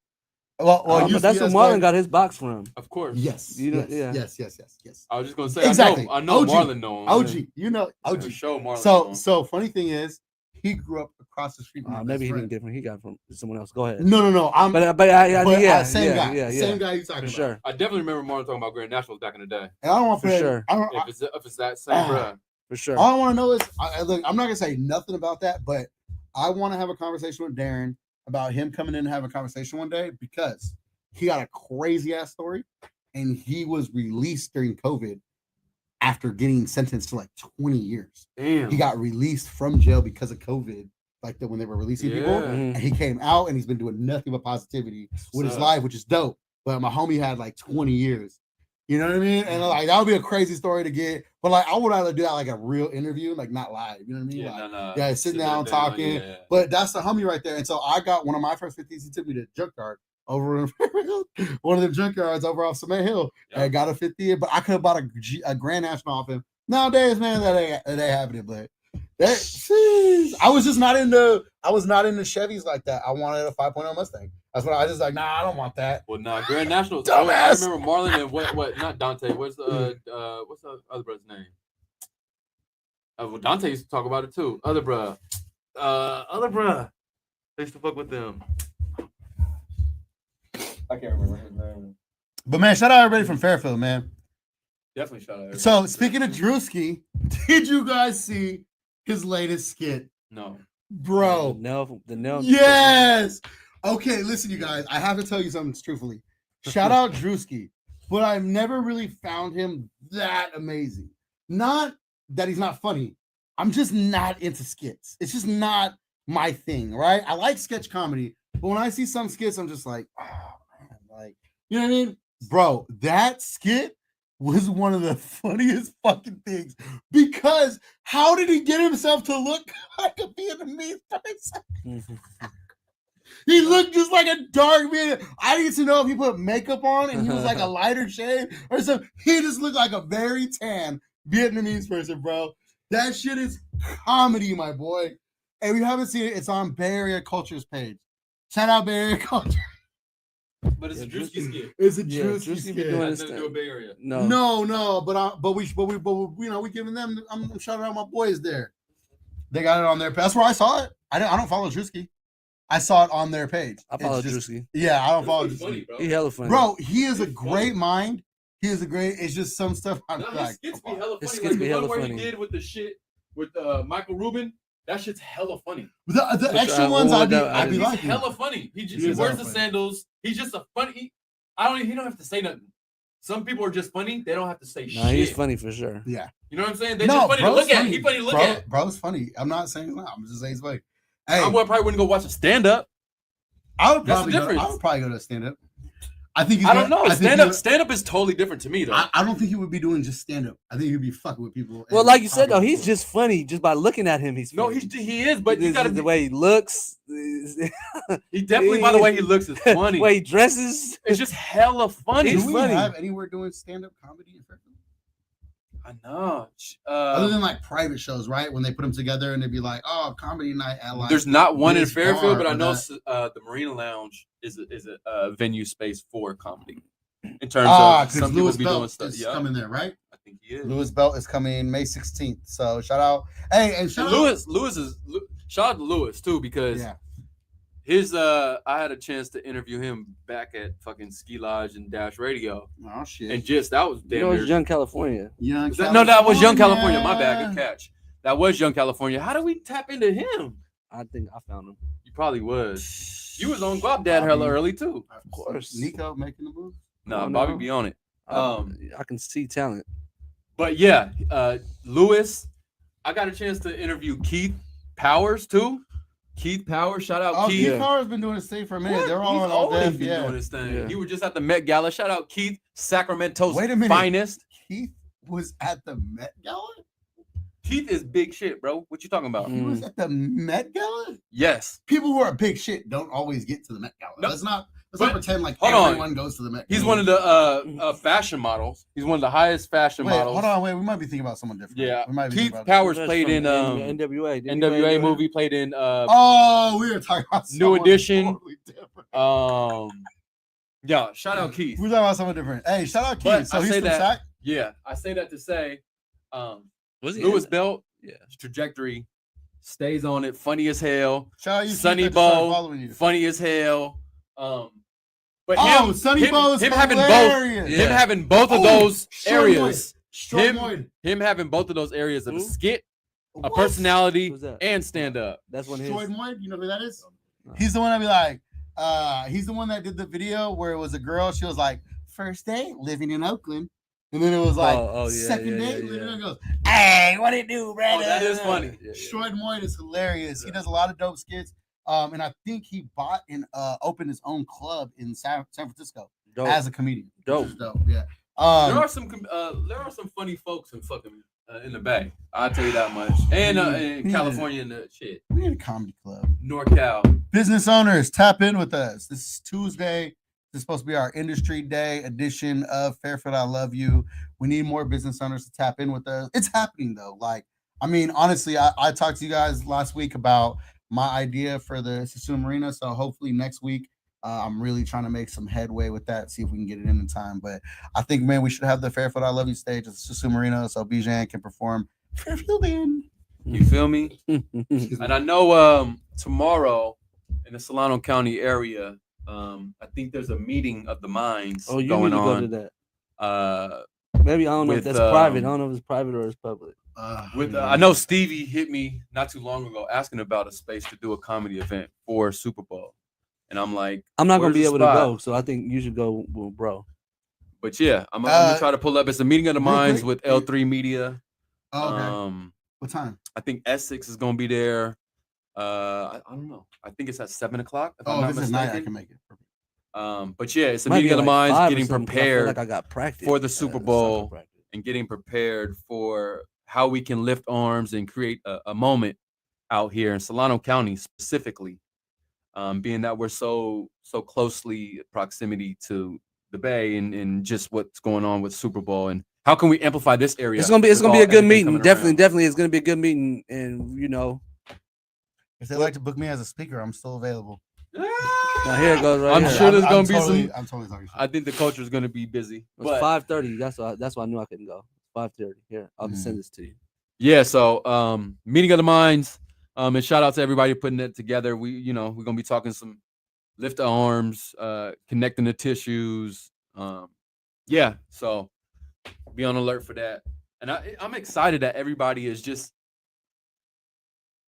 Well, But that's where Marlon got his box from. Of course. Yes, You know- yes, yeah. yes. I was just gonna say Exactly. I know OG. Marlon know him. OG, you know For OG. sure Marlon. know So, him. so funny thing is, he grew up across the street from my Maybe best he friend. didn't get from. He got from someone else. Go ahead. No. I'm But same guy. yeah, Same guy you talking for about. sure, I definitely remember Marlon talking about Grand Nationals back in the day. And I don't want For to. sure. If it's that same bruh. for sure. All I want to know is, look, I'm not gonna say nothing about that, but I want to have a conversation with Darren about him coming in and having a conversation one day because he got a crazy ass story, and he was released during COVID after getting sentenced to like 20 years. Damn. He got released from jail because of COVID, like when they were releasing people. Yeah. Mhm. And he came out and he's been doing nothing but positivity with his up. life, which is dope. But my homie had like 20 years. You know what I mean? And like that would be a crazy story to get. But like I would rather do that like a real interview, like not live. You know what I mean? Yeah, Like, no. yeah, sitting down, talking. Yeah. But that's the homie right there. And so I got one of my first 50s. He took me to junkyard over in one of the junkyards over off Cement Hill. Yeah. I got a 50, but I could have bought a Grand National off him. Nowadays, man, that ain't happening. But that sheesh, I was not into Chevys like that. I wanted a 5.0 Mustang. That's what I was just like, nah, I don't want that. Well, nah, Grand Nationals. I Dumbass. remember Marlon and what? Not Dante. What's the other brother's name? Well, Dante used to talk about it too. Other bruh. Other bruh. I used to fuck with them. I can't remember his name. But man, shout out everybody from Fairfield, man. Definitely shout out. So speaking of Drewski, did you guys see his latest skit, No. bro? The nail. Yes. Okay, listen, you guys. I have to tell you something truthfully. Shout out Drewski, but I've never really found him that amazing. Not that he's not funny. I'm just not into skits. It's just not my thing, right? I like sketch comedy, but when I see some skits, I'm just like, oh man, like, you know what I mean? Bro, that skit was one of the funniest fucking things because how did he get himself to look like a Vietnamese person? He looked just like a dark man. I didn't to know if he put makeup on and he was like a lighter shade or something. He just looked like a very tan Vietnamese person, bro. That shit is comedy, my boy. And we haven't seen it. It's on Bay Area Culture's page. Shout out Bay Area Culture. But it's a Drewski skit. It's a Yeah, Drewski Drewski be skit. doing Has his nothing to do with Bay Area. No. But we you know we giving them. I'm shouting out my boys there. They got it on their. That's where I saw it. I don't follow Drewski. I saw it on their page. I follow It's just- Drewski. Yeah, I don't follow Drewski's funny, Drewski. bro. He hella funny. Bro, he is a He's great funny. mind. He is a great. It's just some stuff. I'm No, his like, skits be come on. hella His funny. skits Like be the one hella where funny. he did with the shit with Michael Rubin, that shit's hella funny. The extra ones what I'd be would that- I'd be He's liking. hella funny. He just He is wears hella the funny. sandals. He's just a funny. He don't have to say nothing. Some people are just funny. They don't have to say Nah, shit. he's funny for sure. Yeah. You know what I'm saying? They're just funny to bro's look at. funny. He's funny to look at. Bro's funny. I'm not saying he's not. I'm just saying he's funny. Hey, My boy probably wouldn't go watch a stand up. I would that's the probably difference. go to a stand up. I think he's I don't know. I think Stand he up. would- Stand up is totally different to me though. I don't think he would be doing just stand up. I think he'd be fucking with people. Well, and like you said though, talking he's to just funny just by looking at him. He's no, funny. he is, but you gotta the be. way he looks, He definitely, by the way he looks, is funny. the way he dresses. It's just hella funny. people. He's Do we funny. have anywhere doing stand up comedy in Fairfield? I know. Other than like private shows, right? When they put them together and they'd be like, "Oh, comedy night at like." There's not one in this Fairfield, bar but I or know that. the Marina Lounge is a venue space for comedy. In terms of because some people Louis be doing Belt stuff. is Yeah, coming there, right? I think he is. Louis Belt is coming May 16th. So shout out, hey, and shout And out, Lewis is shout out to Lewis too because yeah. his I had a chance to interview him back at fucking Ski Lodge and Dash Radio, Oh shit. and just that was You damn know, near. it's Young California. Young No, that was Young California. My bad, good catch. That was Young California. How do we tap into him? I think I found him. You probably was. You was on Guap Dad hella early too. Of course. Nico making the move. No, Oh, Bobby no. be on it. I can see talent. But yeah, Lewis. I got a chance to interview Keith Powers too. Keith Powers, shout out Oh, Keith. Keith Yeah. Power's been doing his thing for a minute. What? They're all He's on all always deaf. been Yeah. doing his thing. Yeah. He was just at the Met Gala. Shout out Keith, Sacramento's Wait a minute. finest. Keith was at the Met Gala. Keith is big shit, bro. What you talking about? He was at the Met Gala. Yes, People who are big shit don't always get to the Met Gala. No. Let's not But- pretend like hold on. everyone goes to the Met Gala. he's one of the fashion models. He's one of the highest fashion Wait, models. hold on, wait. We might be thinking about someone different. Yeah, we might be Keith thinking about Powers That's played from in NWA. Didn't he play NWA in movie. Played in Oh, we were talking about New someone Edition. totally different. Yeah. Shout out Keith. We're talking about someone different. Hey, shout out Keith. But So I he's say from that- Sac? Yeah, I say that to say, Was he Lewis in- Belt Yeah. trajectory stays on it. Funny as hell. Shout out you, Keith, Sonny that just started Bo, following you. funny as hell. But Oh, him, Sonny him, Bo is him having hilarious. both, Yeah. him having both of Oh, those Short areas, Short him- Lloyd. him having both of those areas of a Who? skit, a What? personality, Who's that? and stand up. That's one of his. Short Lloyd, you know who that is? No. He's the one that be like, he's the one that did the video where it was a girl. She was like, first date living in Oakland. And then it was like, yeah, second yeah, date yeah, living yeah. in goes, hey, what it do, brother? that is funny. Yeah, yeah. Short Lloyd is hilarious. He Yeah. does a lot of dope skits. And I think he bought and opened his own club in San Francisco Dope. as a comedian. which Dope. is dope. Yeah. There are some funny folks in fucking in the Bay. I'll tell you that much. And in Yeah. California and the shit, We need a comedy club. NorCal. Business owners, tap in with us. This is Tuesday. This is supposed to be our industry day edition of Fairfield. I love you. We need more business owners to tap in with us. It's happening though. Like, I mean, honestly, I talked to you guys last week about my idea for the Sassoon Marina. So hopefully next week, I'm really trying to make some headway with that, see if we can get it in time. But I think, man, we should have the Fairfield I Love You stage at the Sassoon Marina so Bijan can perform Fairfield in. You feel me? And I know tomorrow in the Solano County area, I think there's a meeting of the minds Oh, you going need to go on. to that. Uh, Maybe I don't know if with, that's private. I um, don't know if it's private or it's public. I know Stevie hit me not too long ago asking about a space to do a comedy event for Super Bowl, and I'm like, I'm not gonna where's be the able to spot? go, so I think you should go, with bro. But yeah, I'm gonna try to pull up. It's a meeting of the real minds quick, with L3 Media. Oh, okay. What time? I think Essex is gonna be there. I don't know. I think it's at 7 o'clock. If I'm Oh, not if it's at night, I mistaken. can make it. But yeah, it's a Might meeting be of the like 5 minds, or getting something, 'cause I feel prepared like I got practice for the Super soccer Bowl practice. and getting prepared for how we can lift arms and create a moment out here in Solano County specifically, being that we're so closely proximity to the Bay and just what's going on with Super Bowl and how can we amplify this area? It's gonna be with a good everything meeting. coming Definitely, around? it's gonna be a good meeting, and If they like to book me as a speaker, I'm still available. now here it goes. Right I'm here. sure there's gonna be totally, some. I'm totally talking shit. I think the culture is gonna be busy. It's But 5:30. That's why I knew I couldn't go. 5:30. Here, I'll just send this to you. yeah, so meeting of the minds. And shout out to everybody putting it together. We're gonna be talking some lift the arms, connecting the tissues. Yeah, so be on alert for that. And I'm excited that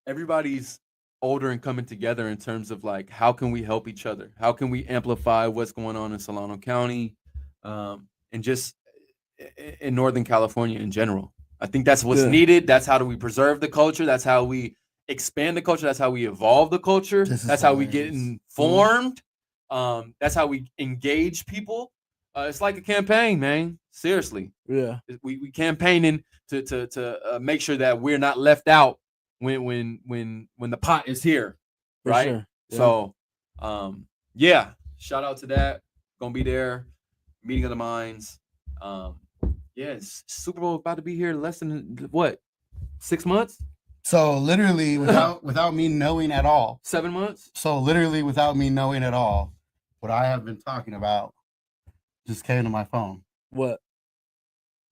everybody's older and coming together in terms of like how can we help each other? How can we amplify what's going on in Solano County, and just in Northern California in general? I think that's what's Good. needed. That's how do we preserve the culture. That's how we expand the culture. That's how we evolve the culture. This is That's how we get hilarious. informed. That's how we engage people. It's like a campaign, man. Seriously, Yeah. we campaigning to make sure that we're not left out when the pot is here, For right? sure. Yeah. So, yeah, shout out to that. Gonna be there. Meeting of the minds. Yes, Super Bowl about to be here in less than what, 6 months, So literally, without me knowing at all. 7 months. So literally, without me knowing at all, what I have been talking about just came to my phone. What?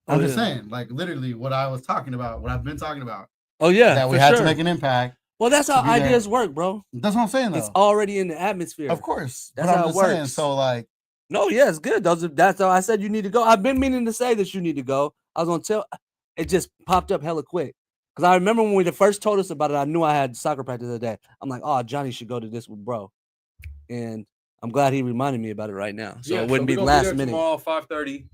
I'm Oh, just yeah. saying, like literally, what I was talking about, what I've been talking about, Oh yeah. that we for had to sure. make an impact. Well, that's how to be there. ideas work, bro. That's what I'm saying, though. It's already in the atmosphere. Of course, That's but how I'm it just saying. works. So like, No, yeah, it's good. That's how I said you need to go. I've been meaning to say that you need to go. I was gonna tell. It just popped up hella quick because I remember when we first told us about it. I knew I had soccer practice the other day. I'm like, oh, Johnny should go to this with bro, and I'm glad he reminded me about it right now. So it wouldn't be we're gonna last there minute. Tomorrow, 5:30.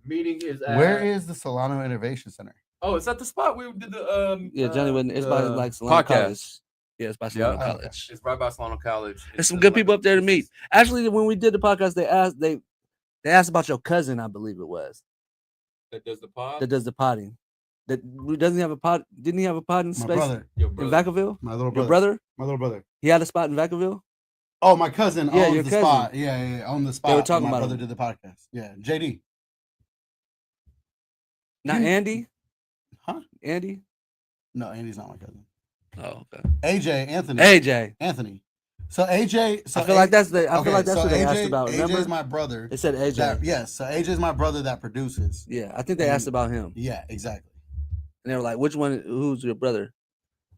Meeting is at. where is the Solano Innovation Center? Oh, it's at the spot we did the Yeah, Johnny wouldn't. It's by like Solano podcast. College. Yeah, it's by Solano Yeah. College. It's right by Solano College. There's It's some just good like people a- up there to meet. Actually, when we did the podcast, they asked about your cousin. I believe it was That does the pod. that does the potting. That doesn't he have a pod? Didn't he have a pod in My space brother, Your in brother. Vacaville? my little Your brother, brother? my little brother. He had a spot in Vacaville. Oh, my cousin Yeah, owns your the cousin. spot. Yeah, owned the spot. talking my about brother him. did the podcast. Yeah, JD. Not You- Andy. Huh? Andy. No, Andy's not my cousin. Oh, okay. AJ Anthony. AJ. Anthony. So AJ. So I feel like that's the. I okay, feel like that's so what they AJ, asked about. AJ Remember? is my brother. They said AJ. Yes. So AJ is my brother that produces. Yeah, I think they asked about him, Yeah, exactly. and they were like, "Which one? Who's your brother?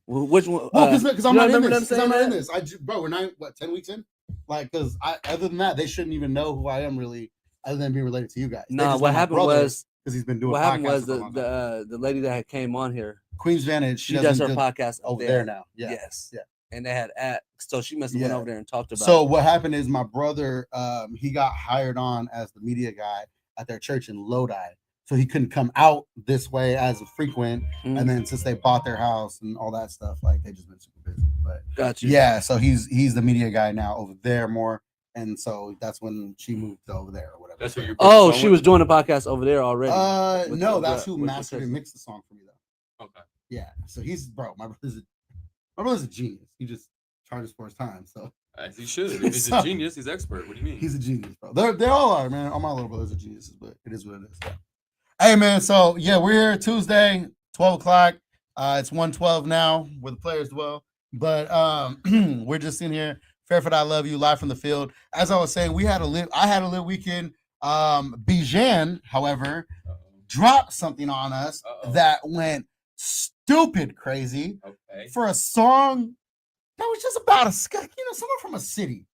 Which one?" Well, because I'm you not in remember this. them Because I'm not saying in that? this. Bro, we're 10 weeks in. Like, because other than that, they shouldn't even know who I am really, other than being related to you guys. They Nah, just what know my happened brother was because he's been doing. what happened podcasts was for a long time. the lady that had came on here. Queen's Vantage. She does her do- podcast over there now. Yeah. Yes. Yeah. And they had so she must have went Yeah. over there and talked about. So what happened is my brother, he got hired on as the media guy at their church in Lodi. So he couldn't come out this way as a frequent. Mhm. And then since they bought their house and all that stuff, like they just been super busy. But Got you. yeah, so he's the media guy now over there more. And so that's when she moved to over there or whatever. That's what you're. Oh, she was doing a podcast over there already. with No, the- that's who with the mastered and cousin. mixed the song for me though. Okay. Yeah. So my brother's a genius. He just charges for his time. So As he should. If he's So- a genius, he's expert. What do you mean? he's a genius, bro. They all are, man. All my little brothers are geniuses, but it is what it is. Yeah. Hey, man. So yeah, we're here Tuesday, 12 o'clock. It's 1:12 now, where the players dwell. But we're just in here. Fairfield, I love you, live from the field. As I was saying, I had a lit weekend. Bijan, however, Uh-oh. dropped something on us Uh-oh. that went stupid crazy Okay. for a song that was just about someone from a city.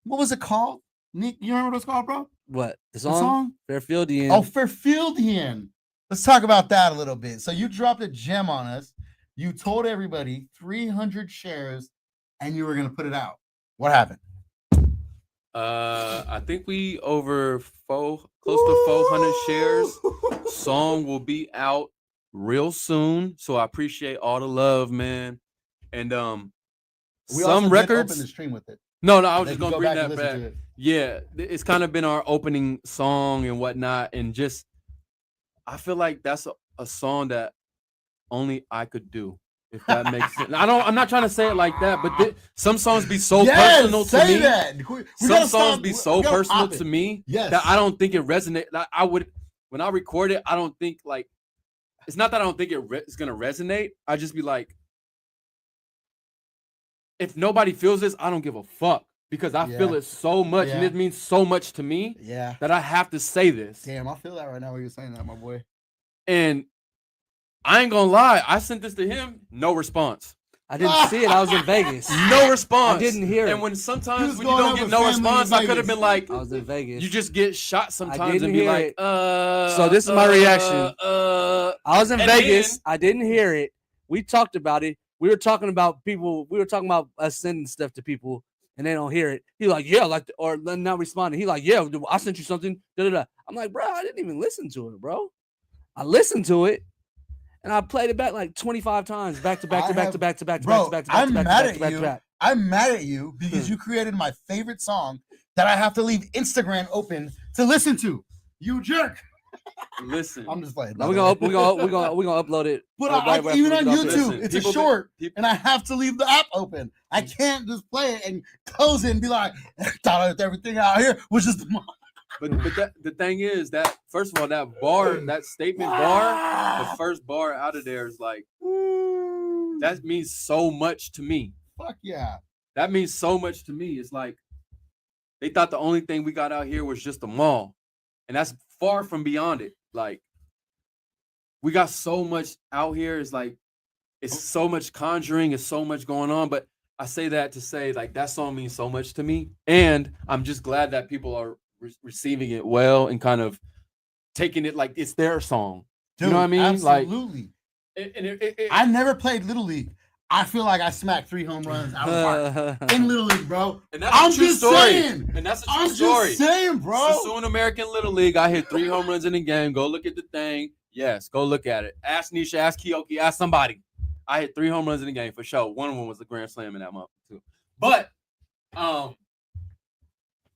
What was it called? Nick, you remember what it was called, bro? What the The song? song? Fairfieldian. Oh, Fairfieldian. Let's talk about that a little bit. So you dropped a gem on us. You told everybody 300 shares, and you were gonna put it out. What happened? I think we over close to 400 shares. Song will be out real soon, so I appreciate all the love, man. And We some also did records. open the stream with it. No, I was They just can gonna go bring back and that listen back. to it. Yeah, it's kind of been our opening song and whatnot, and just I feel like that's a song that only I could do. If that makes sense. I'm not trying to say it like that, but some songs be so personal to say me. that. Some songs be so personal to me Yes. that I don't think it resonates. Like I would, when I record it, I don't think like it's not that I don't think it's gonna resonate. I just be like, if nobody feels this, I don't give a fuck because I feel Yeah. it so much and Yeah. it means so much to me Yeah. that I have to say this. Damn, I feel that right now when you're saying that, my boy. And I ain't gonna lie, I sent this to him, no response. I didn't see it. I was in Vegas. No response. I didn't hear it. And when He was sometimes when you going don't out get with no family in response, I could have Vegas. been like, I was in Vegas. you just get shot sometimes didn't and be hear like, it. So this is my reaction. I was in and Vegas. then- I didn't hear it. We talked about it. We were talking about people. We were talking about us sending stuff to people, and they don't hear it. He like, yeah, like, or not responding. He like, yeah, I sent you something. Da, da, da. I'm like, bro, I didn't even listen to it, bro. I listened to it, and I played it back like 25 times, back to back to back to back to back to back Bro, to back to back I'm to back mad to at back you. to back. I'm mad at you because you created my favorite song that I have to leave Instagram open to listen to. You jerk. Listen, I'm just playing. Now by we're the way. gonna upload it. But right after even we on get off YouTube, this. Listen, it's a people short, people- and I have to leave the app open. I can't just play it and close it and be like, thought everything out here was just. but the thing is that first of all, that bar, that statement bar, the first bar out of there is like that means so much to me. Fuck yeah. That means so much to me. It's like they thought the only thing we got out here was just a mall, and that's far from beyond it. Like we got so much out here. It's like it's so much conjuring. It's so much going on. But I say that to say like that song means so much to me, and I'm just glad that people are receiving it well and kind of taking it like it's their song. Dude, You know what I mean? Like- Absolutely. And I never played Little League. I feel like I smacked 3 home runs out of the park in Little League, bro. and that's I'm a true just story. saying. And that's a true I'm story. just saying, bro. Sassoon American Little League. I hit 3 home runs in the game. Go look at the thing. Yes, go look at it. Ask Nisha, ask Kioki, ask somebody. I hit 3 home runs in the game for sure. One of them was a grand slam in that month too. But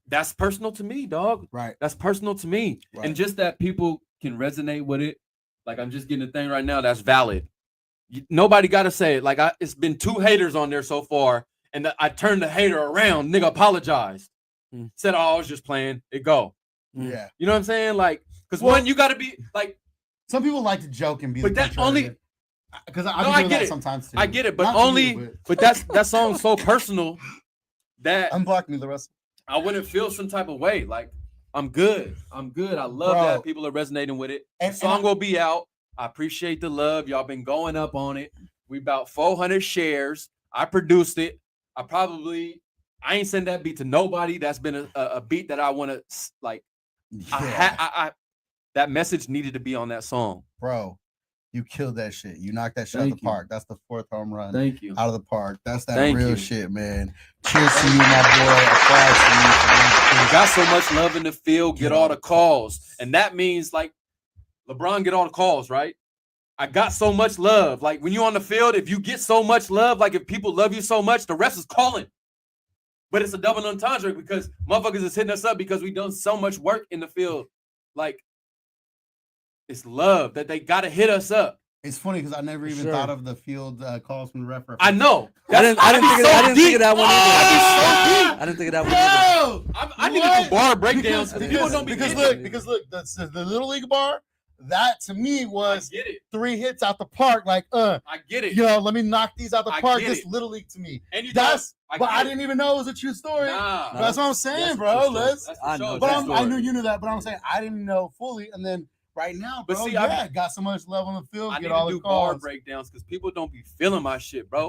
that's personal to me, dog. Right. That's personal to me. Right. And just that people can resonate with it. Like I'm just getting a thing right now that's valid. Nobody got to say it. Like it's been 2 haters on there so far, and I turned the hater around. Nigga apologized. Said, "Oh, I was just playing." It go. Yeah. You know what I'm saying? Like, because Well- one, you got to be like, Some people like to joke and be But that only- because No, I I do get that it. sometimes too. I get it, but Not to only, you, but that song's so personal that unblock me, the rest. I wouldn't feel some type of way. Like, I'm good. I'm good. I love Bro. that people are resonating with it. And- The song and will be out. I appreciate the love. Y'all been going up on it. We about 400 shares. I produced it. I ain't send that beat to nobody. That's been a beat that I want to like. Yeah. That message needed to be on that song. Bro, you killed that shit. You knocked that shit out Thank of the you. park. That's the 4th home run Thank you. out of the park. That's that Thank real you. shit, man. Cheers to you, my boy. Applause to you. We got so much love in the field, get all the calls. And that means like LeBron get all the calls, right? I got so much love. Like when you're on the field, if you get so much love, like if people love you so much, the rest is calling. But it's a double entendre because motherfuckers is hitting us up because we done so much work in the field. Like it's love that they gotta hit us up. It's funny because I never even Sure. thought of the field calls from the ref. I know. I didn't think of that one Ah! either. I didn't think of that one either. Bro! I need to do bar breakdowns. Because, People don't be because getting it. look, the Little League bar, that to me I was get it. 3 hits out the park. Like, I get it. let me knock these out the I park. get This it. Little League to me. And you That's, I but get I it. didn't even know it was a true story. Nah. That's what I'm saying, That's bro. for sure. Let's. That's for I sure. know But True I knew you knew that. But I'm saying I didn't know fully. And then right now, But bro. see, yeah, got so much love on the field. I get need all to the do bar calls. breakdowns because people don't be feeling my shit, bro.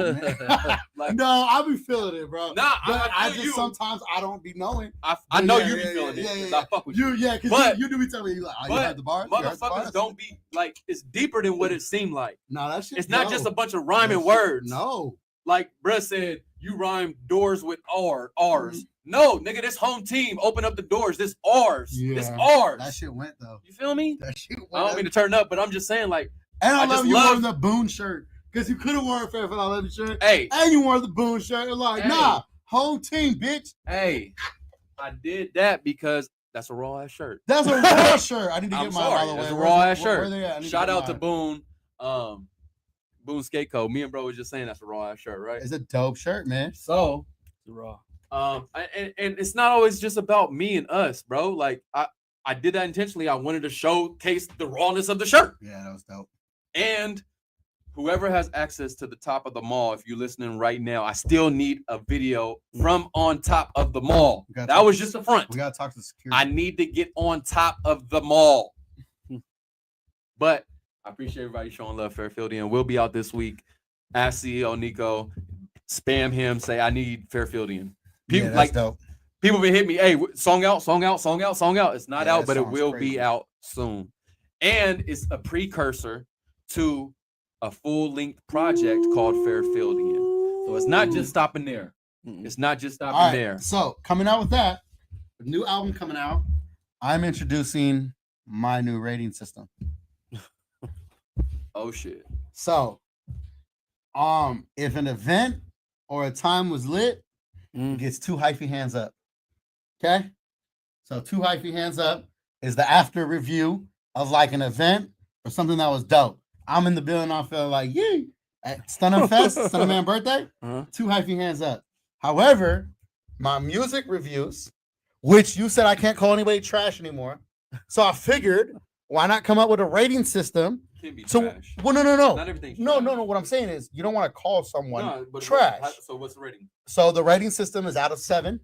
Like, No, I be feeling it, bro. Nah, but I I feel just you. sometimes I don't be knowing. I know Yeah, you be yeah, feeling yeah, it. yeah, 'cause yeah. I fuck with you. Yeah, because But- you do be telling me like, oh, you But heard the bars? You heard the motherfuckers bars? don't be like it's deeper than what it seemed like. No, that shit. It's not just a dope. bunch of rhyming That shit- words. No. Like bruh said, you rhyme doors with R's. No, nigga, this home team open up the doors. This R's. This Yeah, R's. That shit went though. You feel me? That shit went. I don't mean to turn up, but I'm just saying, like, And I I love just you love- wearing the Boone shirt because you could have worn a Fairfield I Love You shirt, hey, and you wore the Boone shirt. It's like, Hey. nah, home team, bitch. hey, I did that because that's a raw ass shirt. That's a raw shirt. I need to I'm get mine. sorry, By the way, that's a Where's raw the- ass where shirt. they at? I need Shout get out to mine. Boone, Boone Skate Co. Me and bro was just saying that's a raw ass shirt, right? It's a dope shirt, man. So, Raw. and it's not always just about me and us, bro. Like I did that intentionally. I wanted to showcase the rawness of the shirt. Yeah, that was dope. And whoever has access to the top of the mall, if you're listening right now, I still need a video from on top of the mall. We gotta That talk was to- just the front. We gotta talk to security. I need to get on top of the mall. But I appreciate everybody showing love, Fairfieldian. We'll be out this week. Ask CEO Nico, spam him, say I need Fairfieldian. People yeah, that's like dope. people been hit me. Hey, song out, song out, song out, song out. It's not Yeah, out, that but it song's will crazy. be out soon. And it's a precursor to a full-length project called Fairfieldian. So it's not just stopping there. It's not just stopping All right, there. so coming out with that, a new album coming out. I'm introducing my new rating system. Oh shit. So, if an event or a time was lit, it gets 2 hyphy hands up. Okay, so 2 hyphy hands up is the after review of like an event or something that was dope. I'm in the building. I feel like yee at Stunner Fest, Stunner Man birthday. Uh-huh. 2 hyphy hands up. However, my music reviews, which you said I can't call anybody trash anymore, so I figured why not come up with a rating system. Can't be So, trash. well, no. Not everything's No. trash. What I'm saying is you don't want to call someone No, but trash. So what's the rating? So the rating system is out of 7.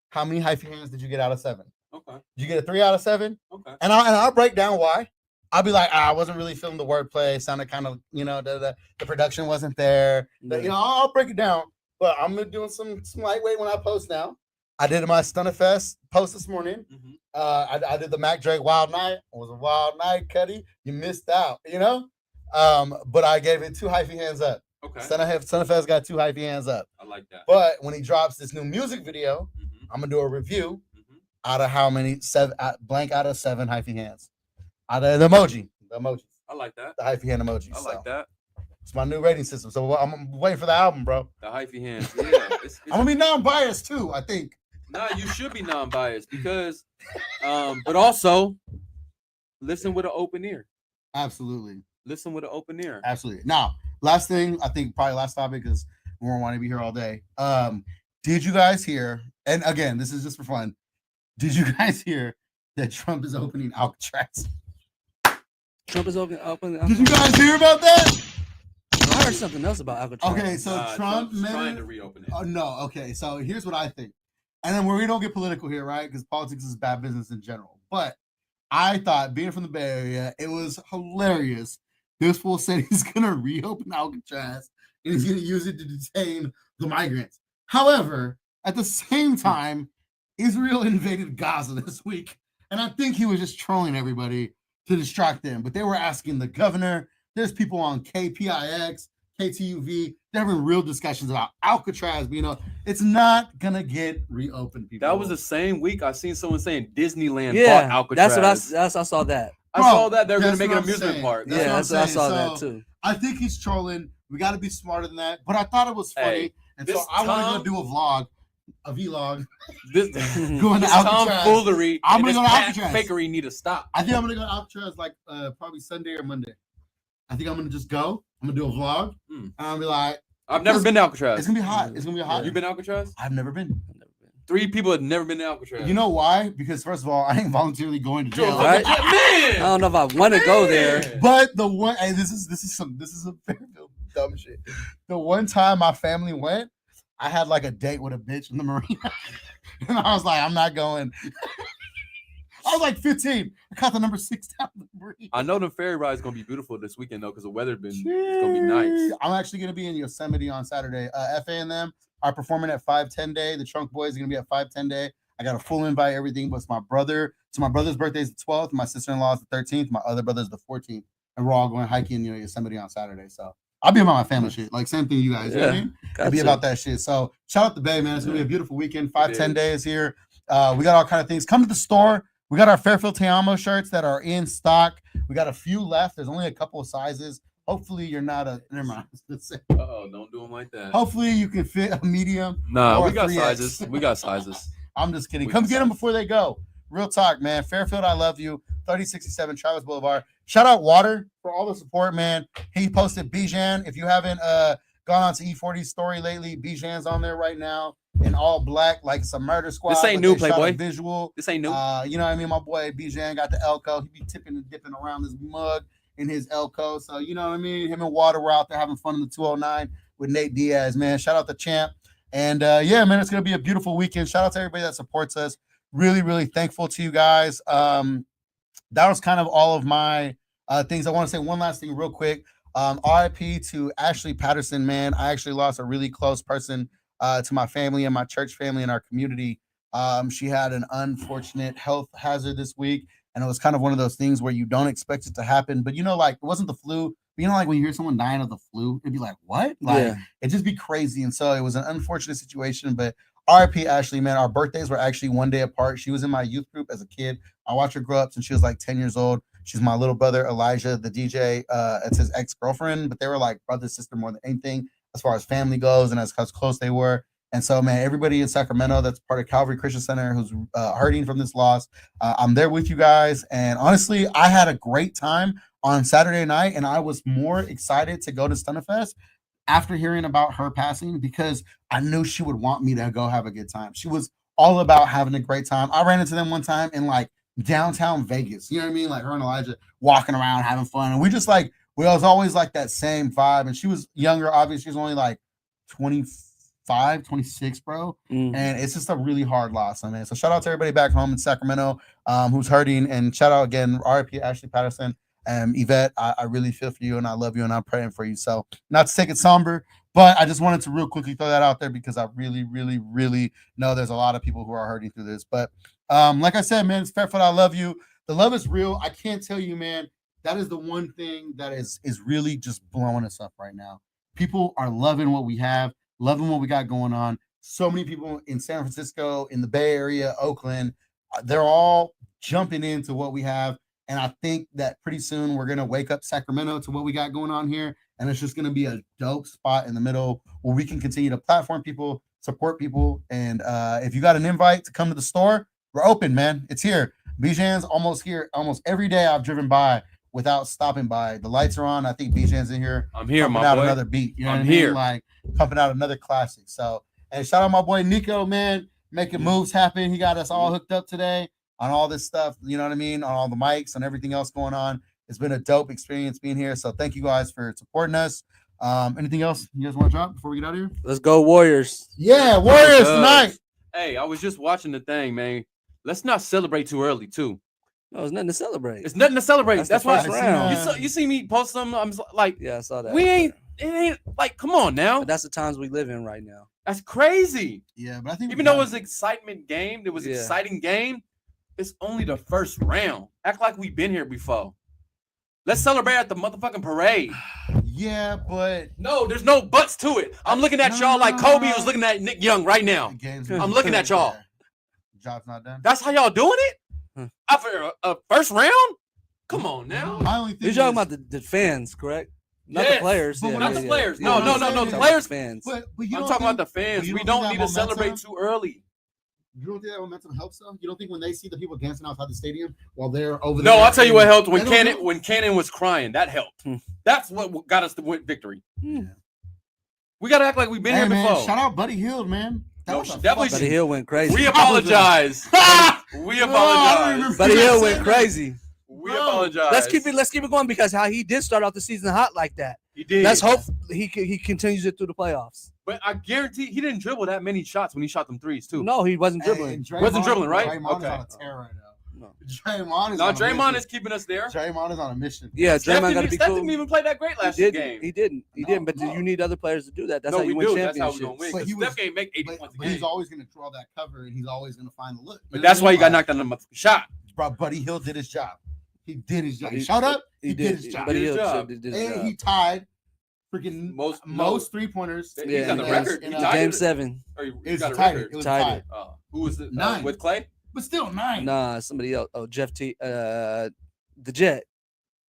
How many hyphy hands did you get out of 7? Okay. Did you get a 3 out of 7? Okay. And I'll break down why. I'll be like, I wasn't really feeling the wordplay. It sounded kind of, the production wasn't there. Yeah. I'll break it down. But I'm doing some lightweight when I post now. I did my Stunner Fest post this morning. Mhm. I did the Mac Drake Wild Night. It was a wild night, Cuddy. You missed out, but I gave it 2 hyphy hands up. Okay. Stunner Fest got 2 hyphy hands up. I like that. But when he drops this new music video, Mhm, I'm gonna do a review mhm. out of how many blank out of 7 hyphy hands. Out of the emojis, I like that. the hyphy hand emojis. I like that. It's my new rating system. So I'm waiting for the album, bro. The hyphy hands. Yeah. I'm gonna be non-biased too. I think. Nah, you should be non-biased because, but also listen with an open ear. Absolutely, Listen with an open ear. absolutely. Now, last thing, I think probably last topic because we won't want to be here all day. Did you guys hear? And again, this is just for fun. Did you guys hear that Trump is opening Alcatraz? Trump is open. Did you guys hear about that? I heard something else about Alcatraz. Okay, so Trump Trump's trying made to it. reopen it. Oh no, okay. So here's what I think, and then we don't get political here, right? Because politics is bad business in general. But I thought, being from the Bay Area, it was hilarious. This fool said he's gonna reopen Alcatraz and he's gonna use it to detain the migrants. However, at the same time, Israel invaded Gaza this week, and I think he was just trolling everybody to distract them. But they were asking the governor. There's people on KPIX, KTUV. They're having real discussions about Alcatraz. But, it's not gonna get reopened. People. That was the same week I seen someone saying Disneyland bought Yeah, Alcatraz. I saw that. I Bro, saw that they were gonna that's make what an I'm amusement saying. park. That's Yeah, what I'm that's I saw saying. that So, too. I think he's trolling. We got to be smarter than that. But I thought it was funny, Hey, and this so I want Tom- to go do a vlog. This, Going to this Alcatraz. tomfoolery I'm and gonna this go to pat Alcatraz. fakery need to stop. I think I'm gonna go to Alcatraz like probably Sunday or Monday. I think I'm gonna just go. I'm gonna do a vlog. Hmm. And I'll be like, I've never been to Alcatraz. it's gonna be hot. It's gonna be hot. You been to Alcatraz? I've never been. 3 people have never been to Alcatraz. You know why? Because first of all, I ain't voluntarily going to jail. Right? I Man! don't know if I want to go there. Man! But the one, hey, this is some Fairfield dumb shit. The one time my family went, I had like a date with a bitch in the marina, and I was like, I'm not going. I was like 15. I caught the number 6 down the breeze. I know the ferry ride is gonna be beautiful this weekend though, because the weather it's gonna be nice. I'm actually gonna be in Yosemite on Saturday. FA and them are performing at 510 Day. The Trunk Boys are gonna be at 510 Day. I got a full invite, everything, but it's my brother. So my brother's birthday is the 12th. My sister-in-law is the 13th. My other brother's the 14th. And we're all going hiking, Yosemite on Saturday. So I'll be about my family shit. Like same thing you guys. You know what I mean? It'll be about that shit. So shout out to Bay, man. It's gonna be a beautiful weekend. 510 days here. We got all kind of things. Come to the store. We got our Fairfield Te Amo shirts that are in stock. We got a few left. There's only a couple of sizes. Hopefully you're not a never mind. Don't do them like that. Hopefully you can fit a medium. Nah, or we got 3X. sizes. We got sizes. I'm just kidding. Come get them before they go. Real talk, man. Fairfield, I love you. 3067 Travis Boulevard. Shout out Water for all the support, man. He posted Bijan. If you haven't gone on to E40's story lately, Bijan's on there right now in all black, like it's a murder squad. This ain't but new, they shot a Playboy. Visual. This ain't new. You know what I mean? My boy Bijan got the Elko. He be tipping and dipping around this mug in his Elko. So you know what I mean? Him and Water were out there having fun in the 209 with Nate Diaz, man. Shout out to Champ. And yeah, man, it's gonna be a beautiful weekend. Shout out to everybody that supports us. Really, really thankful to you guys. That was kind of all of my things. I want to say one last thing real quick. RIP to Ashley Patterson, man. I actually lost a really close person to my family and my church family and our community. She had an unfortunate health hazard this week, and it was kind of one of those things where you don't expect it to happen. But like it wasn't the flu. But like when you hear someone dying of the flu, it'd be like, what? Like it'd just be crazy. And so it was an unfortunate situation. But RIP Ashley, man. Our birthdays were actually one day apart. She was in my youth group as a kid. I watched her grow up since she was like 10 years old. She's my little brother, Elijah, the DJ. It's his ex-girlfriend, but they were like brother, sister more than anything as far as family goes and as close they were. And so, man, everybody in Sacramento that's part of Calvary Christian Center who's hurting from this loss, I'm there with you guys. And honestly, I had a great time on Saturday night, and I was more excited to go to Stunnerfest after hearing about her passing because I knew she would want me to go have a good time. She was all about having a great time. I ran into them one time in like downtown Vegas. You know what I mean? Like her and Elijah walking around having fun. And we was always like that same vibe. And she was younger, obviously. She was only like 25, 26, bro. And it's just a really hard loss, man. So shout out to everybody back home in Sacramento who's hurting. And shout out again, RIP Ashley Patterson. Yvette, I really feel for you and I love you and I'm praying for you. So not to take it somber, but I just wanted to real quickly throw that out there because I really, really, really know there's a lot of people who are hurting through this. But like I said, man, it's Fairfield, I love you. The love is real. I can't tell you, man, that is the one thing that is really just blowing us up right now. People are loving what we have, loving what we got going on. So many people in San Francisco, in the Bay Area, Oakland, they're all jumping into what we have. And I think that pretty soon we're going to wake up Sacramento to what we got going on here. And it's just going to be a dope spot in the middle where we can continue to platform people, support people. And if you got an invite to come to the store, we're open, man. It's here. Bijan's almost here. Almost every day I've driven by without stopping by. The lights are on. I think Bijan's in here. I'm here, my out boy. Another beat. You know I'm what I mean? here. Like pumping out another classic. So, and shout out my boy Nico, man, making moves happen. He got us all hooked up today on all this stuff, you know what I mean, on all the mics and everything else going on. It's been a dope experience being here. So thank you guys for supporting us. Anything else you guys want to drop before we get out of here? Let's go Warriors. Yeah, Warriors tonight. Hey, I was just watching the thing, man. Let's not celebrate too early, too. No, it's nothing to celebrate. It's nothing to celebrate. That's That's the why first round. you see me post something. I'm like, Yeah, I saw that. it ain't like, come on now. But that's the times we live in right now. That's crazy. Yeah, but I think Even though it was excitement game, it was Yeah. exciting game. It's only the first round. Act like we've been here before. Let's celebrate at the motherfucking parade. Yeah, but No, there's no buts to it. I'm looking at y'all like Kobe was looking at Nick Young right now. the game's I'm looking at y'all. Yeah. Job's not done. That's how y'all doing it? Huh. After a first round? Come on now. My only thing You're talking is- about the fans, correct? Not Yes, the players. but Yeah, not yeah, the yeah. players. Yeah, No, I'm no, saying no, the players- fans. But you I'm don't talking about think- the fans. but you We don't don't think need that to celebrate momentum- too early. You don't think that momentum helps them? You don't think when they see the people dancing outside the stadium while they're over there? No, I'll tell you what helped when They don't Cannon was crying. That helped. Hmm. That's what got us the victory. Hmm. We gotta act like we've been Hey, here man, before. shout out Buddy Hield, man. That No, was a definitely fucking- Buddy Hill went crazy. We apologize. We I don't apologize. remember. Buddy Hill went Say that. crazy. We Bro, apologize. Let's keep it going because how he did start off the season hot like that. He did. Let's hope he continues it through the playoffs. But I guarantee he didn't dribble that many shots when he shot them threes too. No, he wasn't Hey, dribbling. and Wasn't dribbling, right? Draymond is Okay. on a tear right now. No. Draymond is No, on a Draymond mission. is keeping us there. Draymond is on a mission. Yeah, Steph Draymond got to didn't, be Steph cool. didn't even play that great last He year's didn't. game. He didn't. He No, didn't. But no. you need other players to do that. That's No, how you we win do. That's how we championships. gonna win. But 'cause he was- Steph can't make 80 points a But he's game. always going to draw that cover, and he's always going to find the look. But that's why he got Like, knocked on the motherfucking shot. Bro, Buddy Hill did his job. He did his job. He- Shut up. He did his job. But Did he his job. did his And job. he tied freaking most 3-pointers. He's Yeah, got the he record. does. He In, tied Game it. 7. Or he It was got a tied. record. It was Tied tied. it. Who was it? 9. With Clay? But still 9. Nah, somebody else. Oh, Jeff T. The Jet.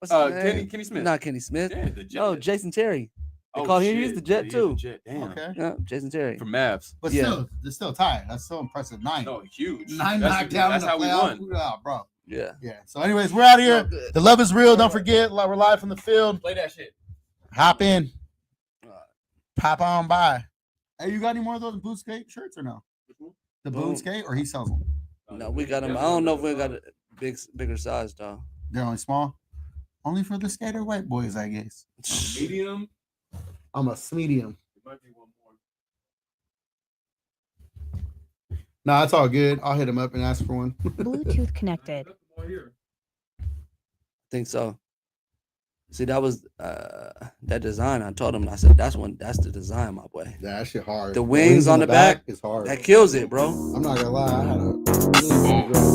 What's his name? Kenny Smith. Not Kenny Smith. Yeah, the Jet. No, Jason Terry. They Oh, call him. He's shit. the Jet Yeah, too. the Jet. Damn. Okay. Yeah, Jason Terry. From Mavs. But Yeah. still, they're still tied. That's so impressive. 9. No, huge. 9 That's- knocked down in That's the how we playoff. won. Oh, bro. Yeah. Yeah. So, anyways, we're out of here. So good. The love is real. Don't forget, we're live from the field. Play that shit. Hop in. Pop on by. Hey, you got any more of those boot skate shirts or no? The Boom. boot skate, or he sells them? No, we got him. I don't know if we got a bigger size though. They're only small. Only for the skater white boys, I guess. Medium. I'm a medium. There might be one more. Nah, it's all good. I'll hit him up and ask for one. Bluetooth connected. Nothing more here. I think so. See, that was that design. I told him. I said, "That's the design, my boy. Yeah, that shit hard. The wings on the back is hard. That kills it, bro." I'm not gonna lie. I had a really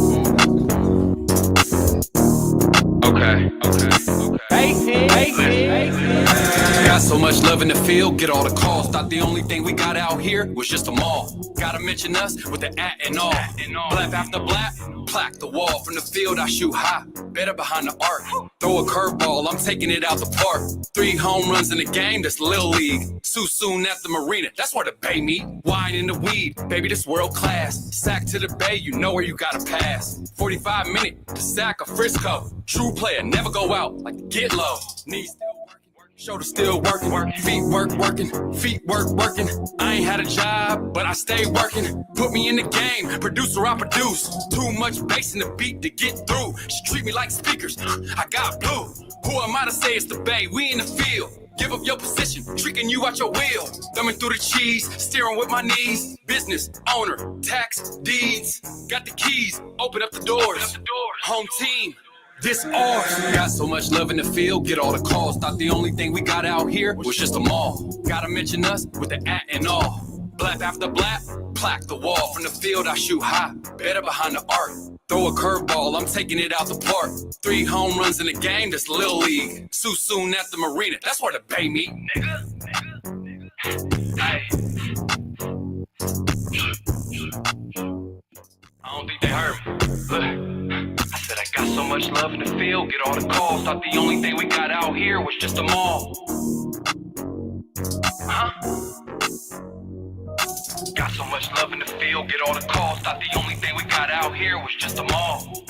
Got so much love in the field, get all the calls. Thought the only thing we got out here was just a mall. Gotta mention us with the at and all. Blap after blap, plaque the wall. From the field, I shoot high, better behind the arc. Throw a curveball, I'm taking it out the park. 3 home runs in the game, that's Lil League. Soon at the marina, that's where the bay meet. Wine in the weed, baby, this world class. Sack to the bay, you know where you gotta pass. 45 minute to sack a Frisco. True player, never go out like the get low. Knees still working, shoulder still working. Feet working, feet working. I ain't had a job, but I stay working. Put me in the game, producer, I produce. Too much bass in the beat to get through. She treat me like speakers, I got blue. Who am I to say it's the bay? We in the field. Give up your position, tricking you out your wheel. Thumbing through the cheese, steering with my knees. Business, owner, tax, deeds. Got the keys, open up the doors. Home team, this ours. Got so much love in the field, get all the calls. Thought the only thing we got out here was just a mall. Gotta mention us with the at and all. Blap after blap, plaque the wall. From the field, I shoot high, better behind the arc. Throw a curveball, I'm taking it out the park. 3 home runs in the game, that's Lil League. Soon at the marina, that's where the bay meet, nigga. Hey. I don't think they heard me. Look, I said I got so much love in the field, get all the calls. Thought the only thing we got out here was just a mall. Got so much love in the field, get all the calls. Thought the only thing we got out here was just a mall.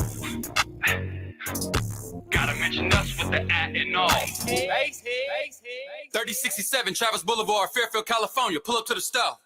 Gotta mention us with the at and all. 3067 Travis Boulevard, Fairfield, California. Pull up to the stove.